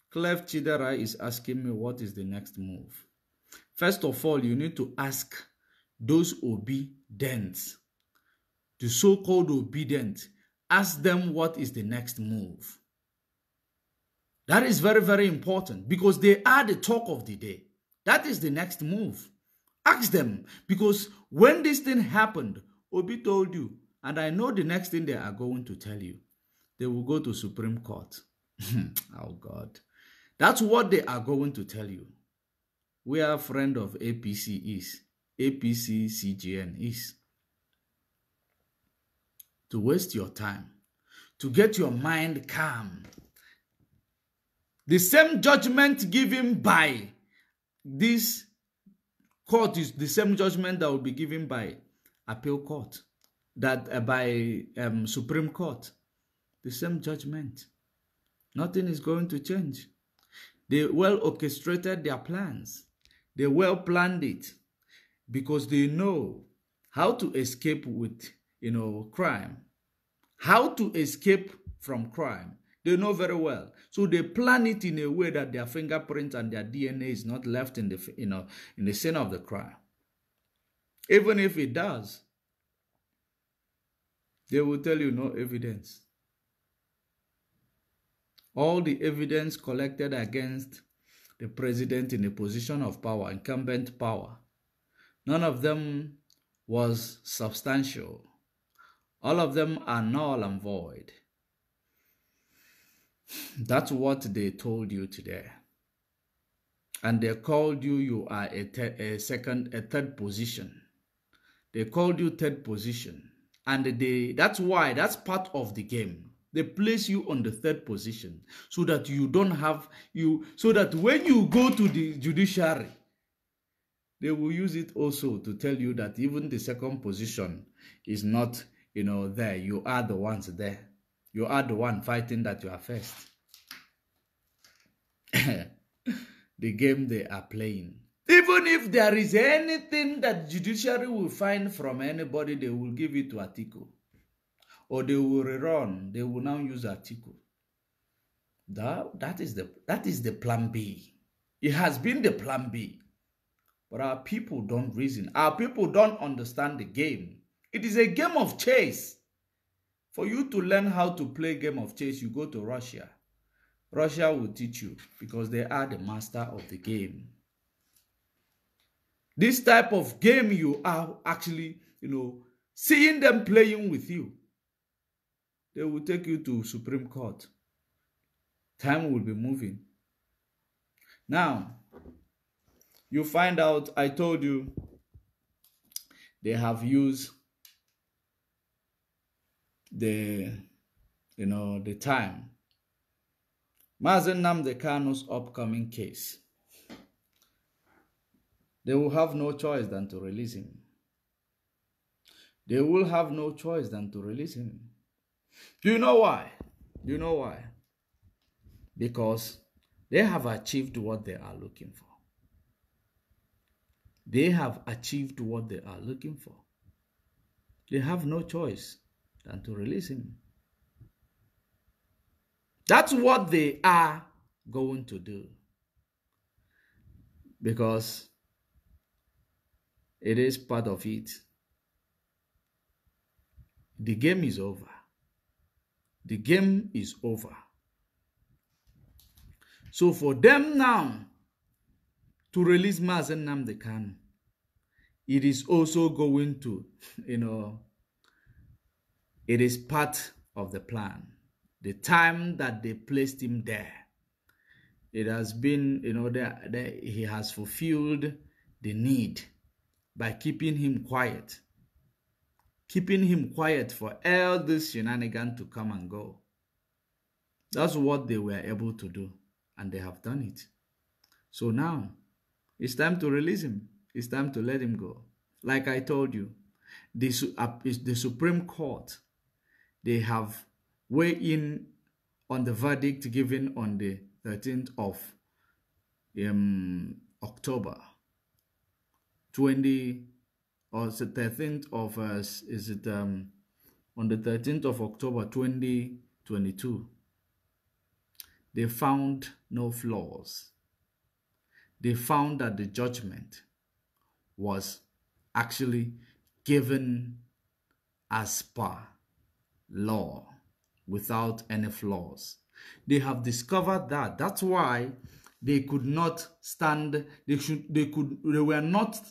Clef Chidera is asking me what is the next move. First of all, you need to ask those obedient, the so-called obedient. Ask them what is the next move. That is very, very important because they are the talk of the day. That is the next move. Ask them, because when this thing happened, Obi told you, and I know the next thing they are going to tell you. They will go to Supreme Court. Oh God. That's what they are going to tell you. We are a friend of APC is. APC CGN is. To waste your time. To get your mind calm. The same judgment given by this court is the same judgment that will be given by appeal court. That by Supreme Court. The same judgment. Nothing is going to change. They well orchestrated their plans. They well planned it because they know how to escape with, crime. How to escape from crime. They know very well. So they plan it in a way that their fingerprint and their DNA is not left in the scene of the crime. Even if it does, they will tell you no evidence. All the evidence collected against the president in a position of power, incumbent power, none of them was substantial. All of them are null and void. That's what they told you today. And they called you are a third position. They called you third position. And that's part of the game. They place you on the third position so that so that when you go to the judiciary, they will use it also to tell you that even the second position is not, there. You are the ones there. You are the one fighting that you are first. The game they are playing. Even if there is anything that judiciary will find from anybody, they will give it to Atiku. Or they will rerun. They will now use Atiku. That is the plan B. It has been the plan B. But our people don't reason. Our people don't understand the game. It is a game of chess. For you to learn how to play game of chess, you go to Russia. Russia will teach you because they are the master of the game. This type of game, you are actually, seeing them playing with you. They will take you to Supreme Court. Time will be moving. Now, you find out, I told you, they have used the time. Mazen Nnamdi Kanu's upcoming case. They will have no choice than to release him. They will have no choice than to release him. Do you know why? Do you know why? Because they have achieved what they are looking for. They have achieved what they are looking for. They have no choice than to release him. That's what they are going to do. Because it is part of it. The game is over. The game is over. So for them now to release Mazen Nnamdi Kanu, it is also going to, it is part of the plan. The time that they placed him there, it has been, he has fulfilled the need by keeping him quiet. Keeping him quiet for all this shenanigan to come and go. That's what they were able to do. And they have done it. So now, it's time to release him. It's time to let him go. Like I told you, the Supreme Court, they have weighed in on the verdict given on the 13th of October 20, or is it 13th of, on the 13th of October 2022. They found no flaws. They found that the judgment was actually given as per law, without any flaws. They have discovered that. That's why they could not stand. They were not,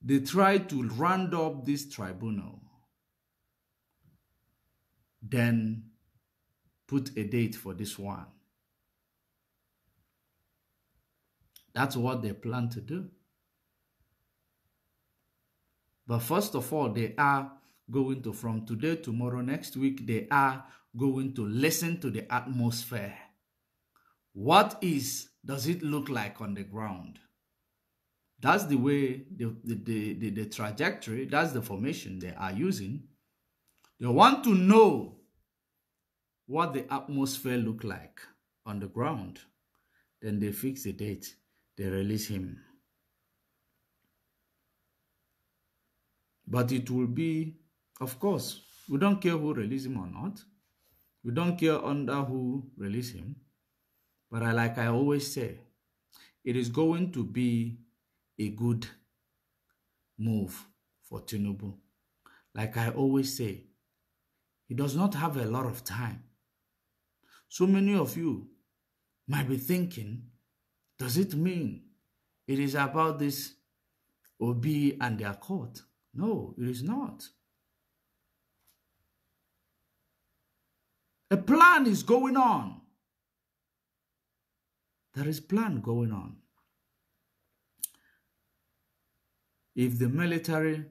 they tried to round up this tribunal. Then put a date for this one. That's what they plan to do. But first of all, they are going to, from today, tomorrow, next week, they are going to listen to the atmosphere. What does it look like on the ground? That's the way, the trajectory, that's the formation they are using. They want to know what the atmosphere look like on the ground. Then they fix the date. they release him. But it will be, of course, we don't care who release him or not. We don't care under who release him. But like I always say, it is going to be a good move for Tinubu. Like I always say, he does not have a lot of time. So many of you might be thinking, does it mean it is about this Obi and their court? No, it is not. A plan is going on. There is plan going on. If the military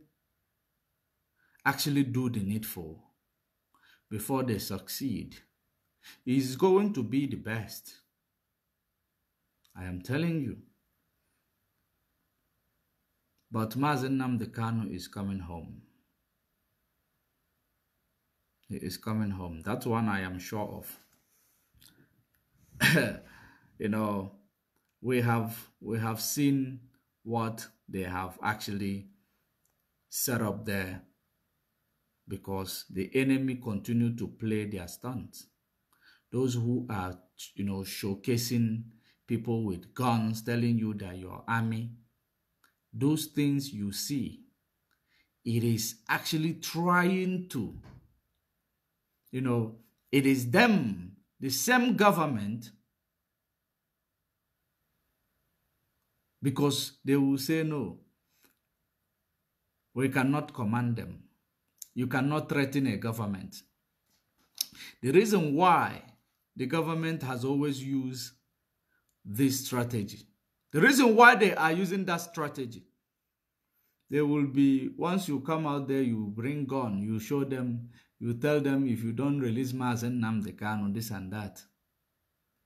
actually do the needful before they succeed, it is going to be the best. I am telling you. But Mazen Nnamdi Kanu is coming home. He is coming home. That's one I am sure of. You know, we have seen what they have actually set up there, because the enemy continue to play their stunts. Those who are, you know, showcasing people with guns, telling you that you're army, those things you see, it is actually trying to, you know, it is them, the same government, because they will say, no, we cannot command them. You cannot threaten a government. The reason why the government has always used this strategy, the reason why they are using that strategy, they will be, once you come out there, you bring gun, you show them, you tell them, if you don't release Mazen Nnamdi Kanu, this and that.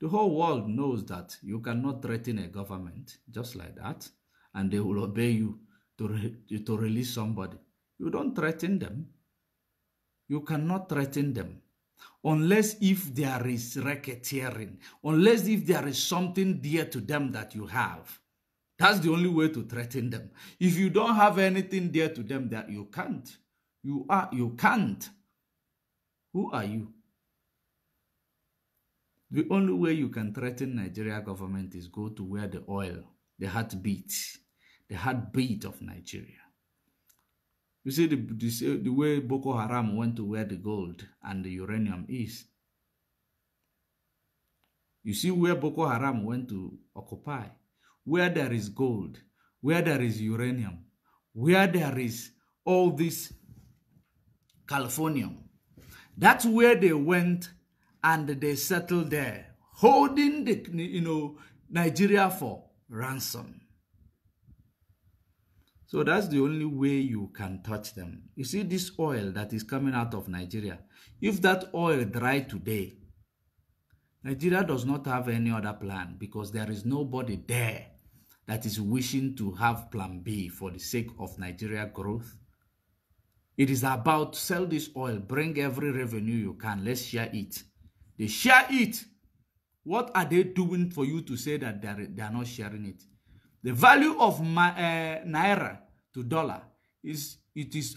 The whole world knows that you cannot threaten a government just like that, and they will obey you to release somebody. You don't threaten them. You cannot threaten them. Unless if there is racketeering, unless if there is something dear to them that you have. That's the only way to threaten them. If you don't have anything dear to them, that you can't. You can't. Who are you? The only way you can threaten Nigeria government is go to where the oil, the heartbeat of Nigeria. You see the way Boko Haram went to where the gold and the uranium is. You see where Boko Haram went to occupy. Where there is gold, where there is uranium, where there is all this Californium. That's where they went and they settled there, holding the, Nigeria for ransom. So that's the only way you can touch them. You see this oil that is coming out of Nigeria. If that oil dry today, Nigeria does not have any other plan, because there is nobody there that is wishing to have plan B for the sake of Nigeria growth. It is about sell this oil, bring every revenue you can, let's share it. They share it. What are they doing for you to say that they are not sharing it? The value of naira to dollar is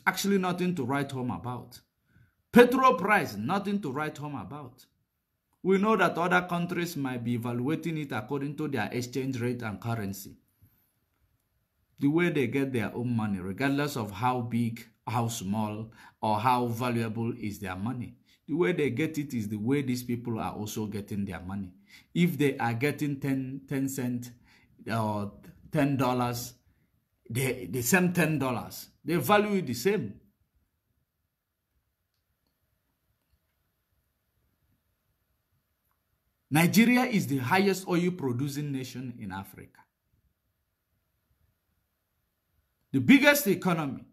actually nothing to write home about. Petrol price, nothing to write home about. We know that other countries might be evaluating it according to their exchange rate and currency. The way they get their own money, regardless of how big, how small, or how valuable is their money. The way they get it is the way these people are also getting their money. If they are getting 10 cents or $10, the same $10, they value it the same. Nigeria is the highest oil producing nation in Africa. The biggest economy.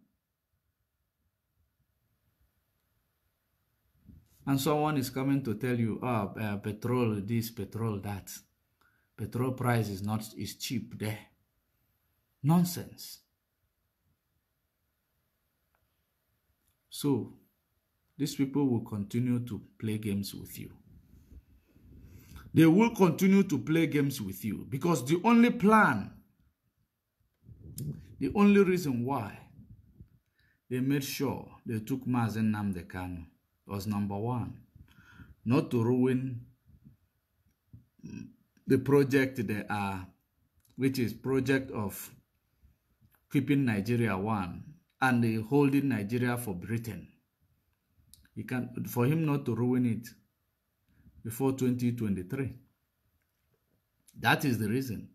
And someone is coming to tell you, petrol this, petrol that. Petrol price is cheap there. Nonsense. So, these people will continue to play games with you. They will continue to play games with you because the only plan, the only reason why they made sure they took Mazen Nnamdi Kanu was number one, not to ruin the project they are, which is project of keeping Nigeria one and holding Nigeria for Britain. For him not to ruin it before 2023. That is the reason.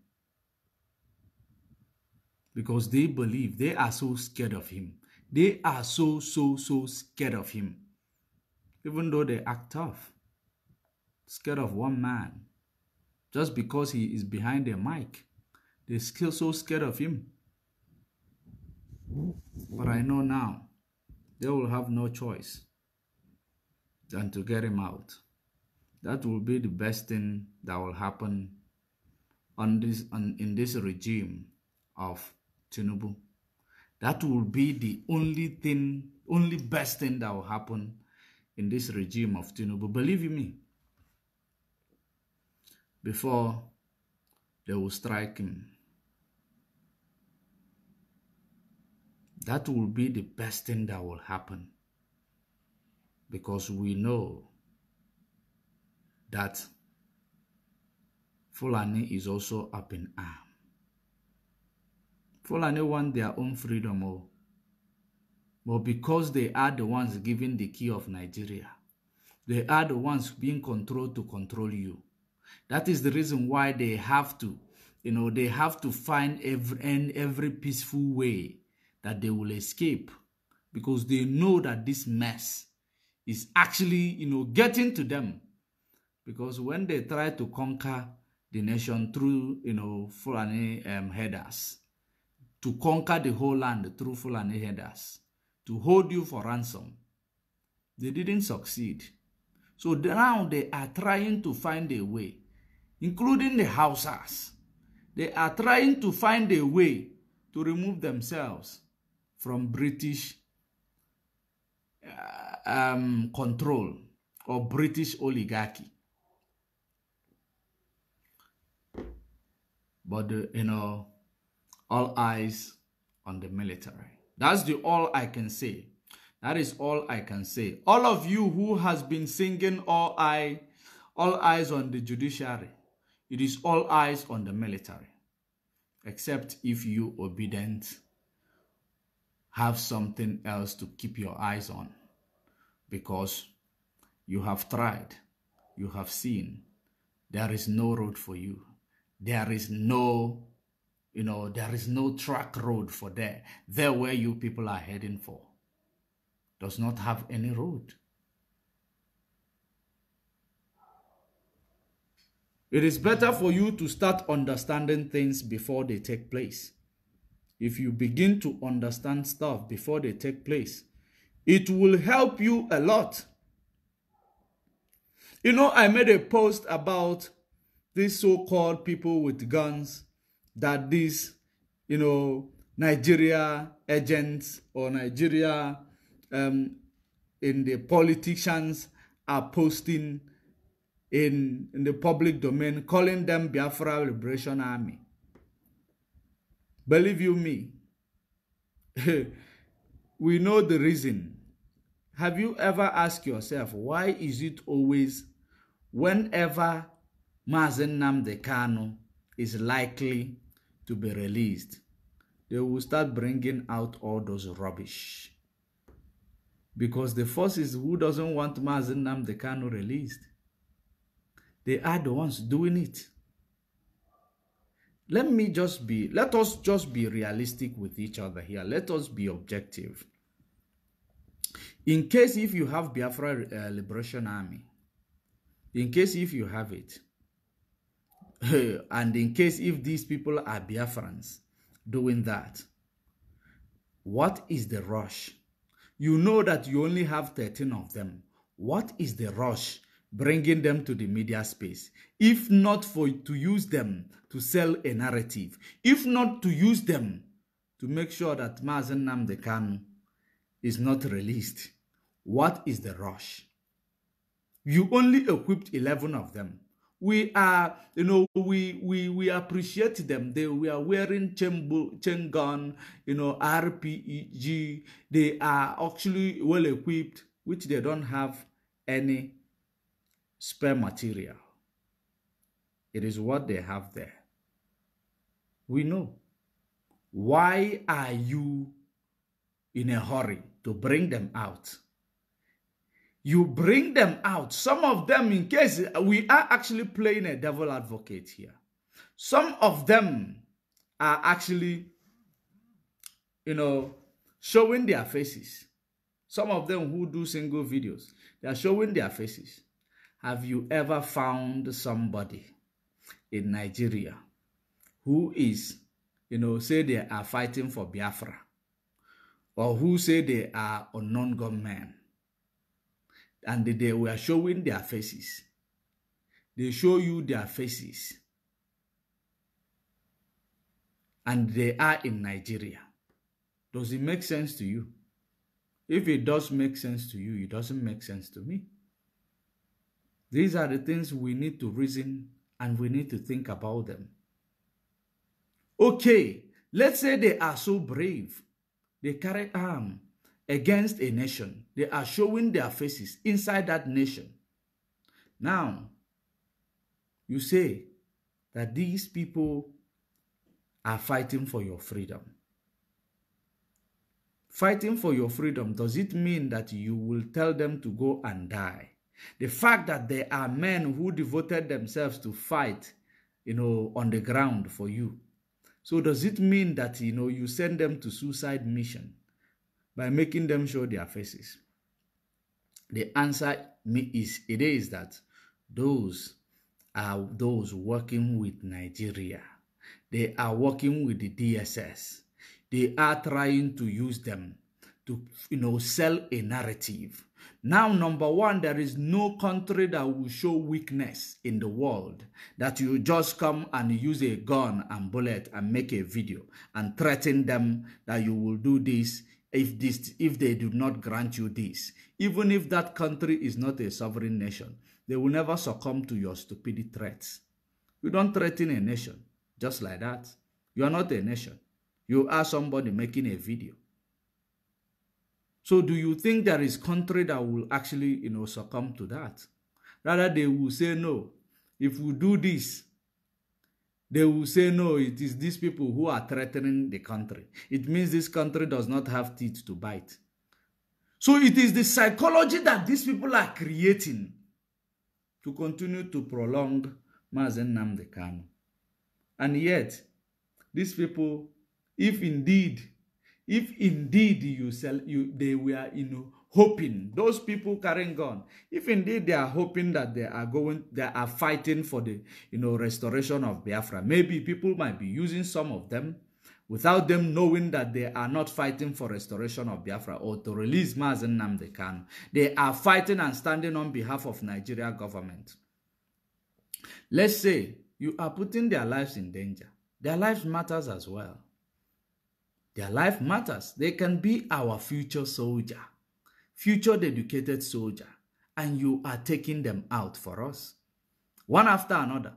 Because they believe, they are so scared of him. They are so scared of him. Even though they act tough. Scared of one man. Just because he is behind a mic. They're still so scared of him. But I know now, they will have no choice than to get him out. That will be the best thing that will happen in this regime of Tinubu. That will be the only best thing that will happen in this regime of Tinubu. Believe me, before they will strike him. That will be the best thing that will happen. Because we know that Fulani is also up in arms. Fulani want their own freedom, but because they are the ones giving the key of Nigeria, they are the ones being controlled to control you. That is the reason why they have to, they have to find every peaceful way that they will escape, because they know that this mess is actually, getting to them. Because when they try to conquer the nation through, Fulani headers, to conquer the whole land through Fulani headers, to hold you for ransom, they didn't succeed. So now they are trying to find a way, including the Hausas. They are trying to find a way to remove themselves from British control or British oligarchy. But, all eyes on the military. That's all I can say. That is all I can say. All of you who has been singing all eyes on the judiciary, it is all eyes on the military. Except if you obedient have something else to keep your eyes on. Because you have tried, you have seen, there is no road for you. There is no, there is no track road for there. There where you people are heading for does not have any road. It is better for you to start understanding things before they take place. If you begin to understand stuff before they take place, it will help you a lot. I made a post about these so-called people with guns, that these, Nigeria agents or Nigeria in the politicians are posting in the public domain, calling them Biafra Liberation Army. Believe you me, we know the reason. Have you ever asked yourself, why is it always whenever Mazen Nnamdi Kanu is likely to be released, they will start bringing out all those rubbish? Because the forces who doesn't want Mazen Nnamdi Kanu released, they are the ones doing it. Let us just be realistic with each other here. Let us be objective. In case if you have Biafra Liberation Army, in case if you have it, and in case if these people are Biafrans doing that, what is the rush? You know that you only have 13 of them. What is the rush bringing them to the media space? If not to use them to sell a narrative, if not to use them to make sure that Mazen Nnamdi Kanu is not released, what is the rush? You only equipped 11 of them. We are, we appreciate them. We are wearing chain gun, RPG. They are actually well equipped, which they don't have any spare material. It is what they have there. We know. Why are you in a hurry to bring them out? You bring them out. Some of them, in case we are actually playing a devil advocate here. Some of them are actually, showing their faces. Some of them who do single videos, they are showing their faces. Have you ever found somebody in Nigeria who is, say they are fighting for Biafra, or who say they are unknown gunmen, and they were showing their faces? They show you their faces, and they are in Nigeria. Does it make sense to you? If it does make sense to you, it doesn't make sense to me. These are the things we need to reason, and we need to think about them. Okay, let's say they are so brave. They carry arms against a nation. They are showing their faces inside that nation. Now, you say that these people are fighting for your freedom. Fighting for your freedom, does it mean that you will tell them to go and die? The fact that there are men who devoted themselves to fight, on the ground for you. So does it mean that, you send them to suicide mission by making them show their faces? The answer is that those are those working with Nigeria. They are working with the DSS. They are trying to use them to, sell a narrative. Now, number one, there is no country that will show weakness in the world, that you just come and use a gun and bullet and make a video and threaten them that you will do this if they do not grant you this. Even if that country is not a sovereign nation, they will never succumb to your stupid threats. You don't threaten a nation just like that. You are not a nation. You are somebody making a video. So do you think there is country that will actually, succumb to that? Rather, they will say no. If we do this, they will say no, it is these people who are threatening the country. It means this country does not have teeth to bite. So it is the psychology that these people are creating to continue to prolong Mazen Nnamdi Kanu. And yet, these people, if indeed they were, hoping, those people carrying gun, if indeed they are hoping that they are fighting for the, restoration of Biafra, maybe people might be using some of them without them knowing that they are not fighting for restoration of Biafra or to release Mazen Nnamdi Kanu. They are fighting and standing on behalf of Nigeria government. Let's say you are putting their lives in danger. Their lives matters as well. Their life matters. They can be our future soldier, future dedicated soldier, and you are taking them out for us, one after another,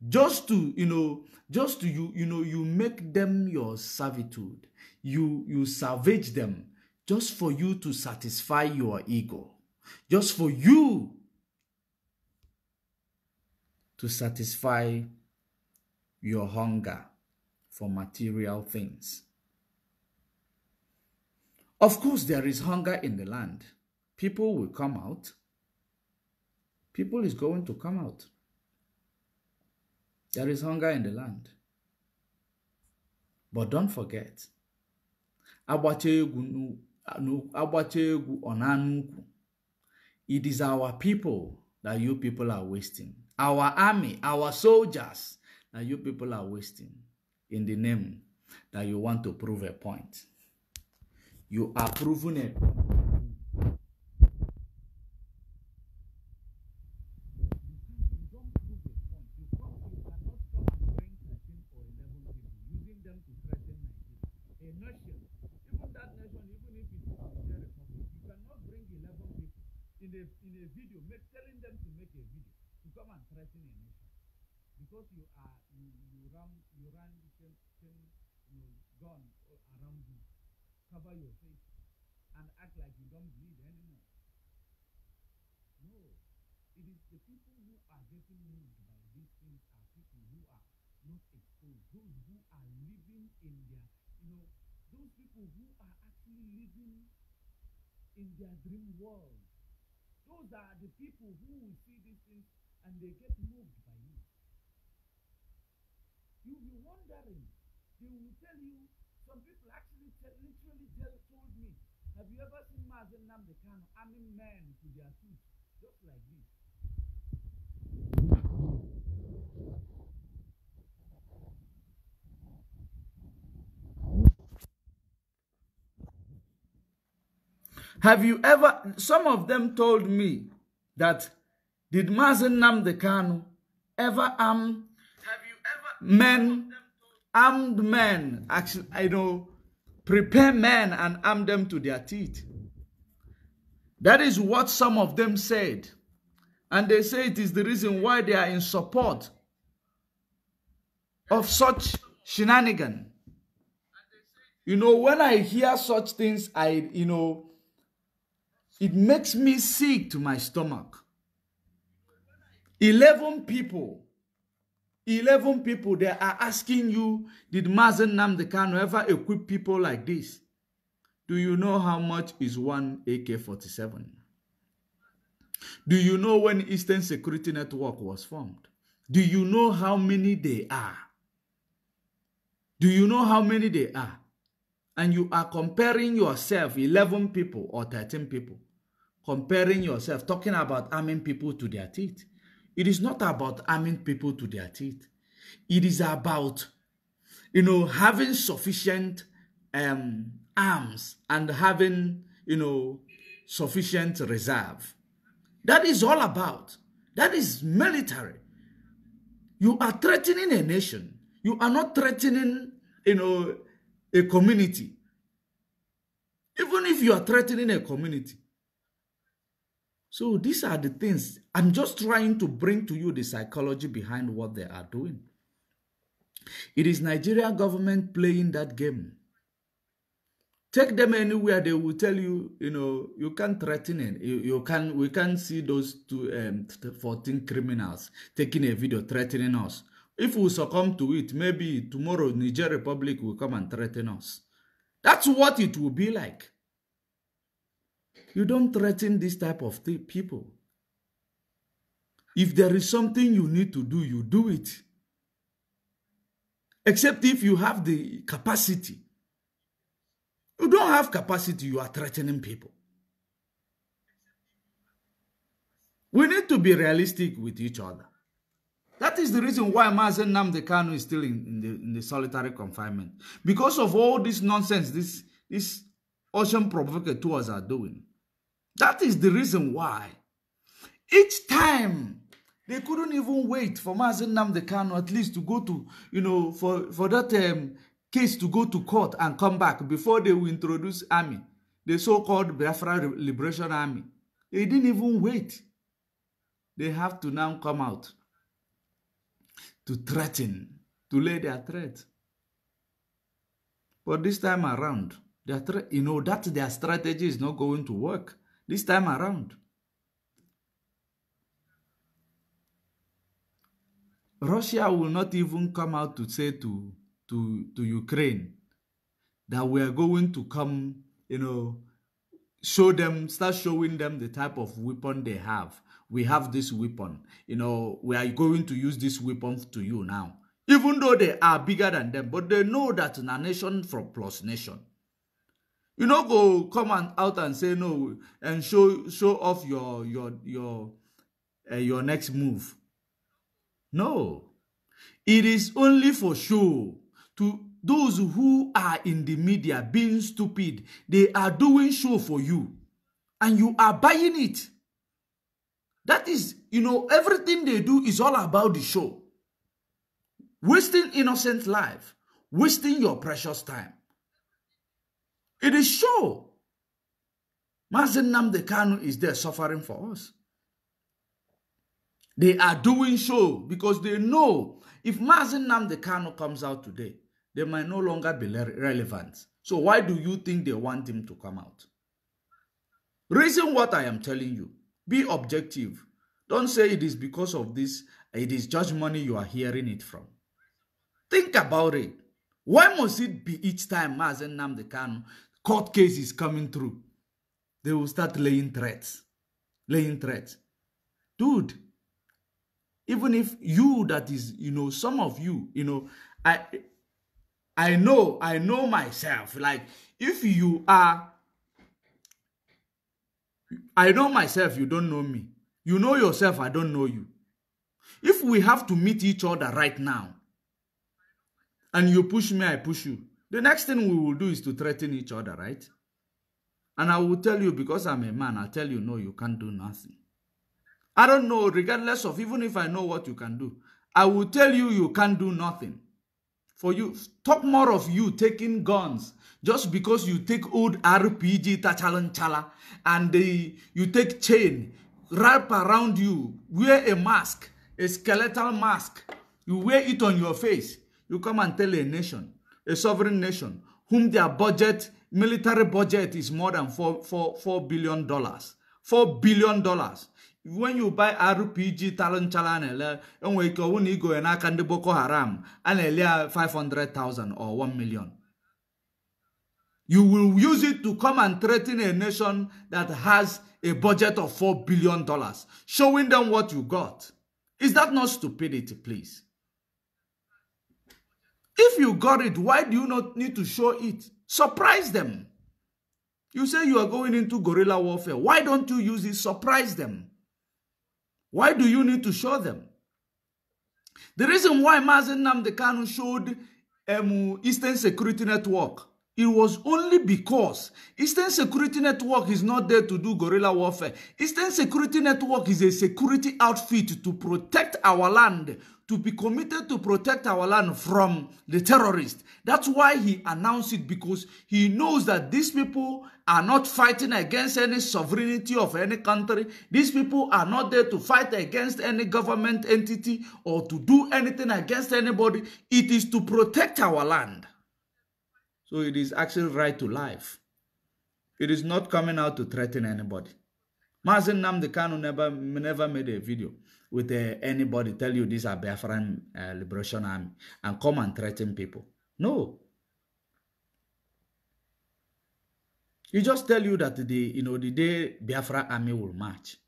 just to, you make them your servitude. You salvage them just for you to satisfy your ego, just for you to satisfy your hunger for material things. Of course, there is hunger in the land. People will come out. People is going to come out. There is hunger in the land. But don't forget, it is our people that you people are wasting. Our army, our soldiers that you people are wasting in the name that you want to prove a point. You are proving it. In a video, telling them to make a video to come and threaten a nation. because you run the same gun around you, cover your face, and act like you don't bleed anymore. No, it is the people who are getting moved by these things are people who are not exposed, those who are living in their, those people who are actually living in their dream world. Those are the people who will see these things and they get moved by it. You'll be wondering. They will tell you, some people actually literally told me, have you ever seen Mazen Nnamdi Kanu arming men to their feet? Just like this. Have you ever, some of them told me that, did Mazen Nnamdi Kanu ever armed men, actually, prepare men and arm them to their teeth? That is what some of them said. And they say it is the reason why they are in support of such shenanigan. When I hear such things, it makes me sick to my stomach. 11 people, they are asking you, did Mazen Nnamdi Kanu ever equip people like this? Do you know how much is one AK-47? Do you know when Eastern Security Network was formed? Do you know how many they are? Do you know how many they are? And you are comparing yourself, 11 people or 13 people, comparing yourself, talking about arming people to their teeth. It is not about arming people to their teeth. It is about, having sufficient arms and having, sufficient reserve. That is all about. That is military. You are threatening a nation. You are not threatening, a community. Even if you are threatening a community. So these are the things. I'm just trying to bring to you the psychology behind what they are doing. It is Nigeria government playing that game. Take them anywhere, they will tell you, you can't threaten it. We can't see those 14 criminals taking a video threatening us. If we succumb to it, maybe tomorrow Niger Republic will come and threaten us. That's what it will be like. You don't threaten this type of people. If there is something you need to do, you do it. Except if you have the capacity. You don't have capacity, you are threatening people. We need to be realistic with each other. That is the reason why Mazen Nnamdi Kanu is still in the solitary confinement. Because of all this nonsense these ocean provocateurs are doing. That is the reason why. Each time, they couldn't even wait for Mazen Nnamdi Kanu at least to go to, for that case to go to court and come back before they will introduce army, the so-called Biafra Liberation Army. They didn't even wait. They have to now come out to threaten, to lay their threat. But this time around, that their strategy is not going to work. This time around. Russia will not even come out to say to Ukraine that we are going to come, start showing them the type of weapon they have. We have this weapon. We are going to use this weapon to you now. Even though they are bigger than them, but they know that in a nation from plus nation. Go come out and say no and show off your next move. No. It is only for show. To those who are in the media being stupid, they are doing show for you. And you are buying it. That is, everything they do is all about the show. Wasting innocent life. Wasting your precious time. It is show. Mazen Nnamdi Kanu is there suffering for us. They are doing so because they know if Mazen Nnamdi Kanu comes out today, they might no longer be relevant. So why do you think they want him to come out? Reason what I am telling you. Be objective. Don't say it is because of this. It is just money you are hearing it from. Think about it. Why must it be each time Mazen Nnamdi Kanu court case is coming through, they will start laying threats? Laying threats. Dude, even if you, that is, some of you, I know myself. Like, if you are, I know myself, you don't know me. You know yourself, I don't know you. If we have to meet each other right now, and you push me, I push you, the next thing we will do is to threaten each other, right? And I will tell you, because I'm a man, I'll tell you, no, you can't do nothing. I don't know, regardless of, even if I know what you can do, I will tell you, you can't do nothing. For you, talk more of you taking guns, just because you take old RPG, tachalan and you take chain, wrap around you, wear a mask, a skeletal mask, you wear it on your face. You come and tell a nation, a sovereign nation, whom their budget, military budget is more than $4 billion. $4 billion. When you buy RPG talent channel, and we go and I can do Boko Haram and 500,000 or 1 million. You will use it to come and threaten a nation that has a budget of $4 billion, showing them what you got. Is that not stupidity, please? If you got it, why do you not need to show it? Surprise them. You say you are going into guerrilla warfare. Why don't you use it? Surprise them. Why do you need to show them? The reason why Mazen Nnamdi Kanu showed Eastern Security Network, it was only because Eastern Security Network is not there to do guerrilla warfare. Eastern Security Network is a security outfit to protect our land, to be committed to protect our land from the terrorists. That's why he announced it, because he knows that these people are not fighting against any sovereignty of any country. These people are not there to fight against any government entity or to do anything against anybody. It is to protect our land. So it is actually right to life. It is not coming out to threaten anybody. Mazen Nnamdi Kanu never made a video with anybody tell you these are Biafran Liberation Army and come and threaten people. No. He just tell you that the day Biafra Army will march.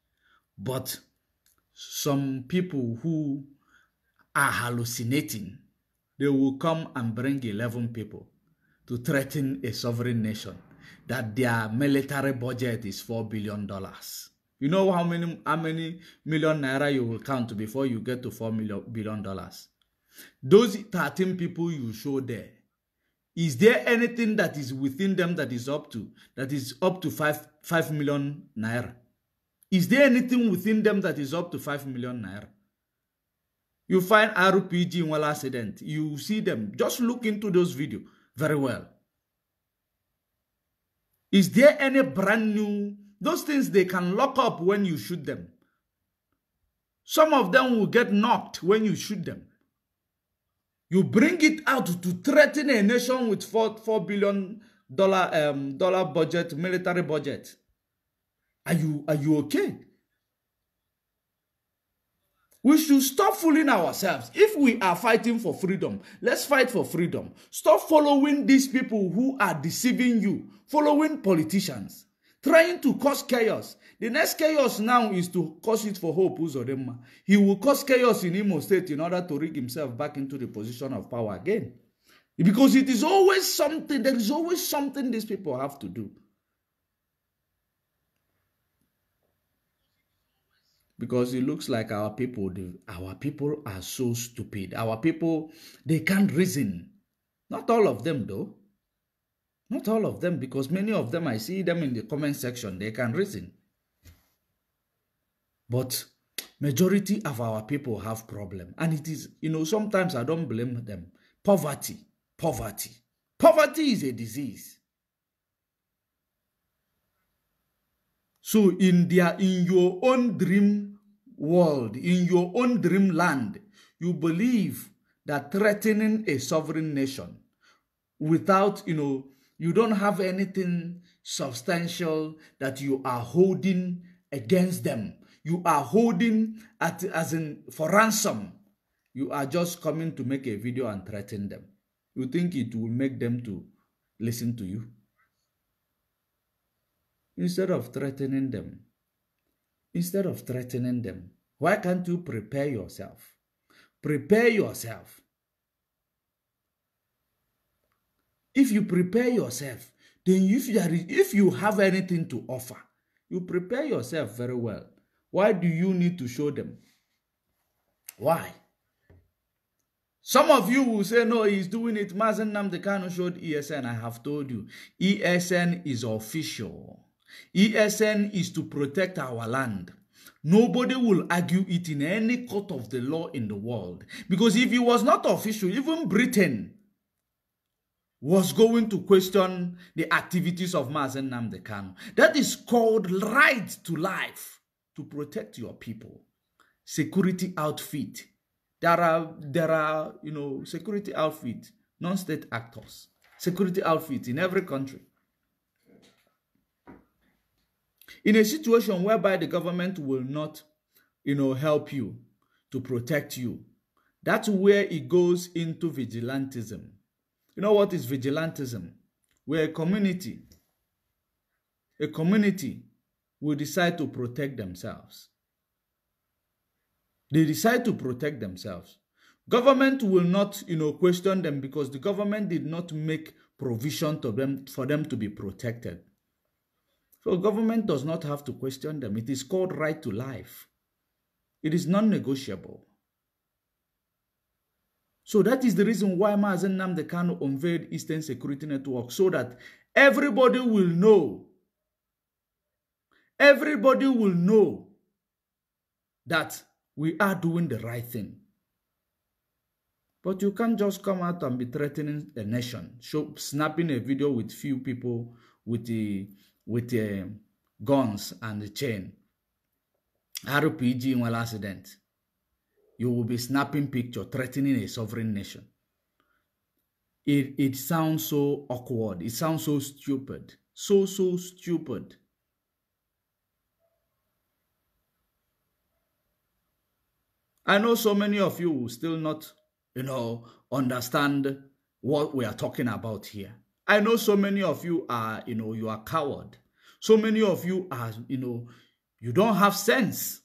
But some people who are hallucinating, they will come and bring 11 people to threaten a sovereign nation that their military budget is $4 billion. You know how many million naira you will count before you get to $4 billion? Those 13 people you show there, is there anything that is within them that is up to 5 million naira? Is there anything within them that is up to 5 million naira? You find RPG in one accident, you see them. Just look into those videos very well. Is there any brand new? Those things they can lock up when you shoot them. Some of them will get knocked when you shoot them. You bring it out to threaten a nation with $4 billion budget, military budget. Are you okay? We should stop fooling ourselves. If we are fighting for freedom, let's fight for freedom. Stop following these people who are deceiving you, following politicians, trying to cause chaos. The next chaos now is to cause it for Hope Uzodinma. He will cause chaos in Imo State in order to rig himself back into the position of power again. Because it is always something, there is always something these people have to do. Because it looks like our people are so stupid. Our people, they can't reason. Not all of them though. Not all of them, because many of them, I see them in the comment section, they can reason. But majority of our people have problem. And it is, sometimes I don't blame them. Poverty. Poverty is a disease. So in your own dream world, in your own dreamland, you believe that threatening a sovereign nation without, you don't have anything substantial that you are holding against them. You are holding as in for ransom. You are just coming to make a video and threaten them. You think it will make them to listen to you? Instead of threatening them, why can't you prepare yourself? Prepare yourself. If you prepare yourself, then if you have anything to offer, you prepare yourself very well. Why do you need to show them? Why? Some of you will say, no, he's doing it. Mazen Nnamdi Kanu showed ESN. I have told you. ESN is official. ESN is to protect our land. Nobody will argue it in any court of the law in the world. Because if it was not official, even Britain was going to question the activities of Mazen Nnamdi Kanu. That is called right to life, to protect your people. Security outfit. There are, security outfit, non-state actors, security outfit in every country. In a situation whereby the government will not, help you to protect you, that's where it goes into vigilantism. You know what is vigilantism? Where a community will decide to protect themselves. They decide to protect themselves. Government will not, question them because the government did not make provision for them to be protected. So government does not have to question them. It is called right to life. It is non-negotiable. So that is the reason why Mazen Nnamdi Kanu unveiled Eastern Security Network, so that everybody will know. Everybody will know that we are doing the right thing. But you can't just come out and be threatening a nation, snapping a video with few people with guns and the chain. RPG in one accident. You will be snapping picture, threatening a sovereign nation. It sounds so awkward. It sounds so stupid. So stupid. I know so many of you will still not, understand what we are talking about here. I know so many of you are, you are coward. So many of you are, you don't have sense.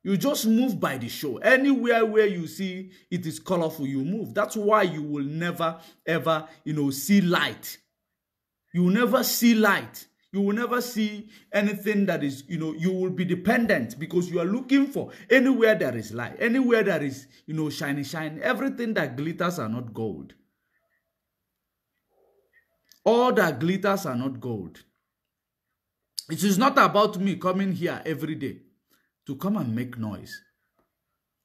You just move by the show. Anywhere where you see it is colorful, you move. That's why you will never, ever, see light. You will never see light. You will never see anything that is, you will be dependent because you are looking for anywhere there is light, anywhere there is, shiny. Everything that glitters are not gold. All that glitters are not gold. It is not about me coming here every day to come and make noise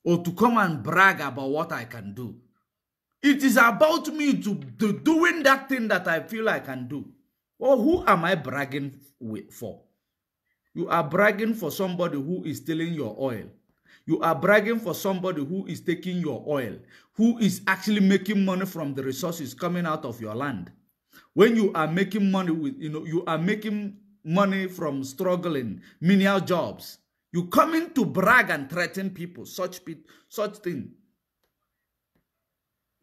or to come and brag about what I can do. It is about me to doing that thing that I feel I can do. Or who am I bragging for? You are bragging for somebody who is stealing your oil. You are bragging for somebody who is taking your oil, who is actually making money from the resources coming out of your land. When you are making money with, you are making money from struggling, menial jobs. You come in to brag and threaten people, such thing.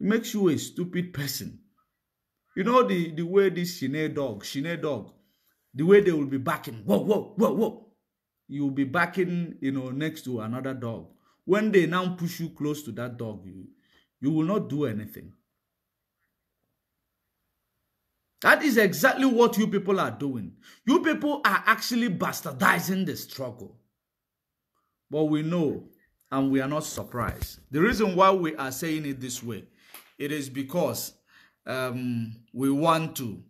It makes you a stupid person. You know the way this Shine dog, the way they will be backing, whoa. You will be backing, next to another dog. When they now push you close to that dog, you will not do anything. That is exactly what you people are doing. You people are actually bastardizing the struggle. But we know, and we are not surprised. The reason why we are saying it this way, it is because we want to,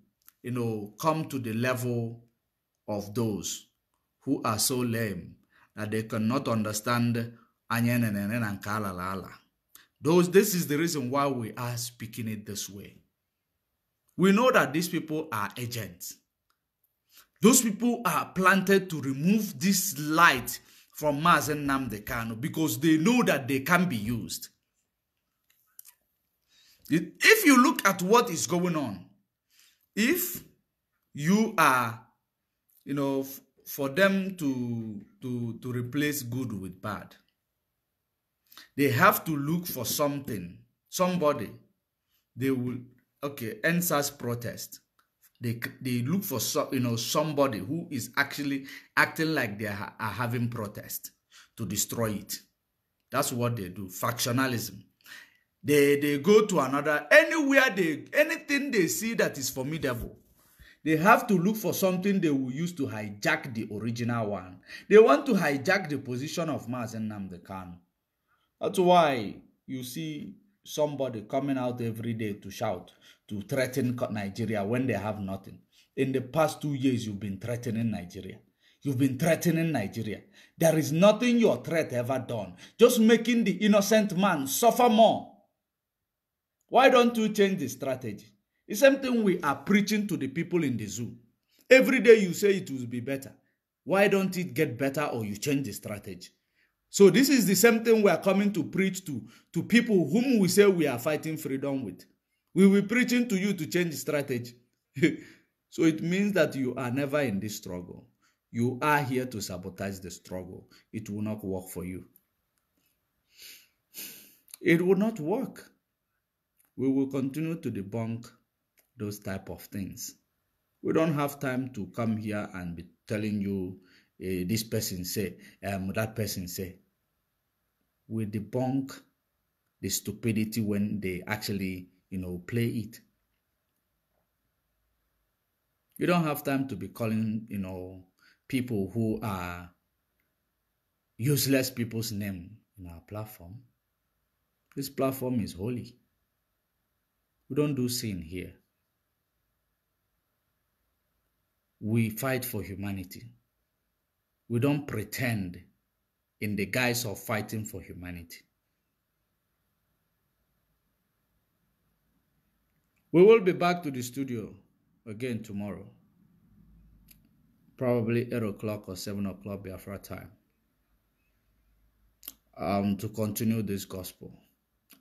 come to the level of those who are so lame that they cannot understand Anyen and Kalalala. This is the reason why we are speaking it this way. We know that these people are agents. Those people are planted to remove this light from Mazen Nnamdi Kanu because they know that they can be used. If you look at what is going on, if you are, for them to replace good with bad, they have to look for something, somebody. They will, okay, NSAS protest. They look for somebody who is actually acting like they are having protest to destroy it. That's what they do. Factionalism. They go to another, anything they see that is formidable, they have to look for something they will use to hijack the original one. They want to hijack the position of Mazen Nnamdi Kanu. That's why you see somebody coming out every day to shout, to threaten Nigeria when they have nothing. In the past 2 years, you've been threatening Nigeria. You've been threatening Nigeria. There is nothing your threat ever done. Just making the innocent man suffer more. Why don't you change the strategy? It's something we are preaching to the people in the zoo. Every day you say it will be better. Why don't it get better or you change the strategy? So this is the same thing we are coming to preach to people whom we say we are fighting freedom with. We will be preaching to you to change the strategy. So it means that you are never in this struggle. You are here to sabotage the struggle. It will not work for you. It will not work. We will continue to debunk those type of things. We don't have time to come here and be telling you this person say, that person say. We debunk the stupidity when they actually, play it. You don't have time to be calling, people who are useless people's name in our platform. This platform is holy. We don't do sin here. We fight for humanity. We don't pretend in the guise of fighting for humanity. We will be back to the studio again tomorrow. Probably 8 o'clock or 7 o'clock Biafra time. To continue this gospel.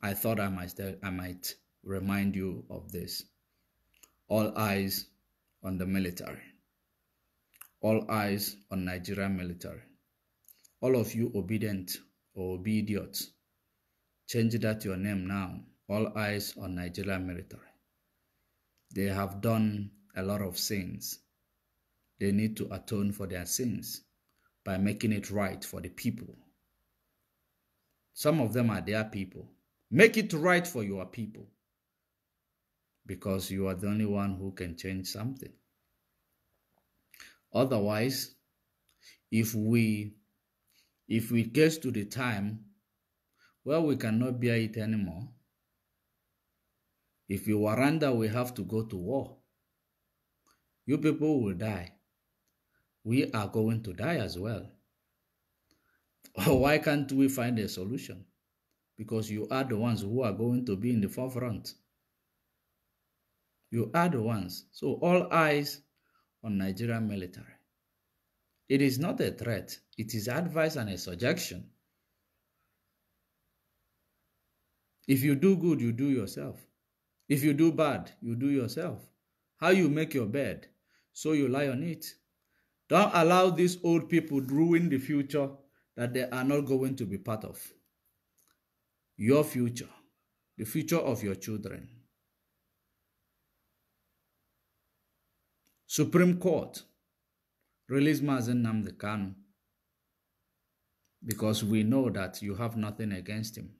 I thought I might remind you of this. All eyes on the military. All eyes on Nigerian military. All of you obedient or obedient, change that your name now. All eyes on Nigerian military. They have done a lot of sins. They need to atone for their sins by making it right for the people. Some of them are their people. Make it right for your people, because you are the only one who can change something. Otherwise, if we get to the time where we cannot bear it anymore, if you warrant that we have to go to war, you people will die. We are going to die as well. Why can't we find a solution? Because you are the ones who are going to be in the forefront. You are the ones. So all eyes on Nigerian military. It is not a threat. It is advice and a suggestion. If you do good, you do yourself. If you do bad, you do yourself. How you make your bed, so you lie on it. Don't allow these old people ruin the future that they are not going to be part of. Your future, the future of your children. Supreme Court, release Mazen Nnamdi Kanu, because we know that you have nothing against him.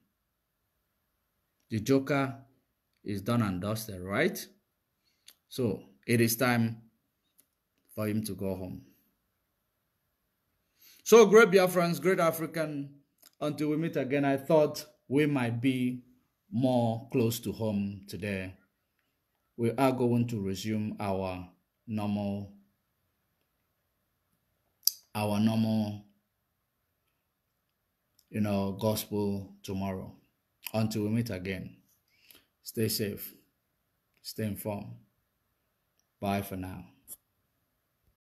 The Joker is done and dusted, right? So it is time for him to go home. So great Biafrans, great African, until we meet again, I thought we might be more close to home today. We are going to resume our normal gospel tomorrow. Until we meet again, stay safe, stay informed. Bye for now.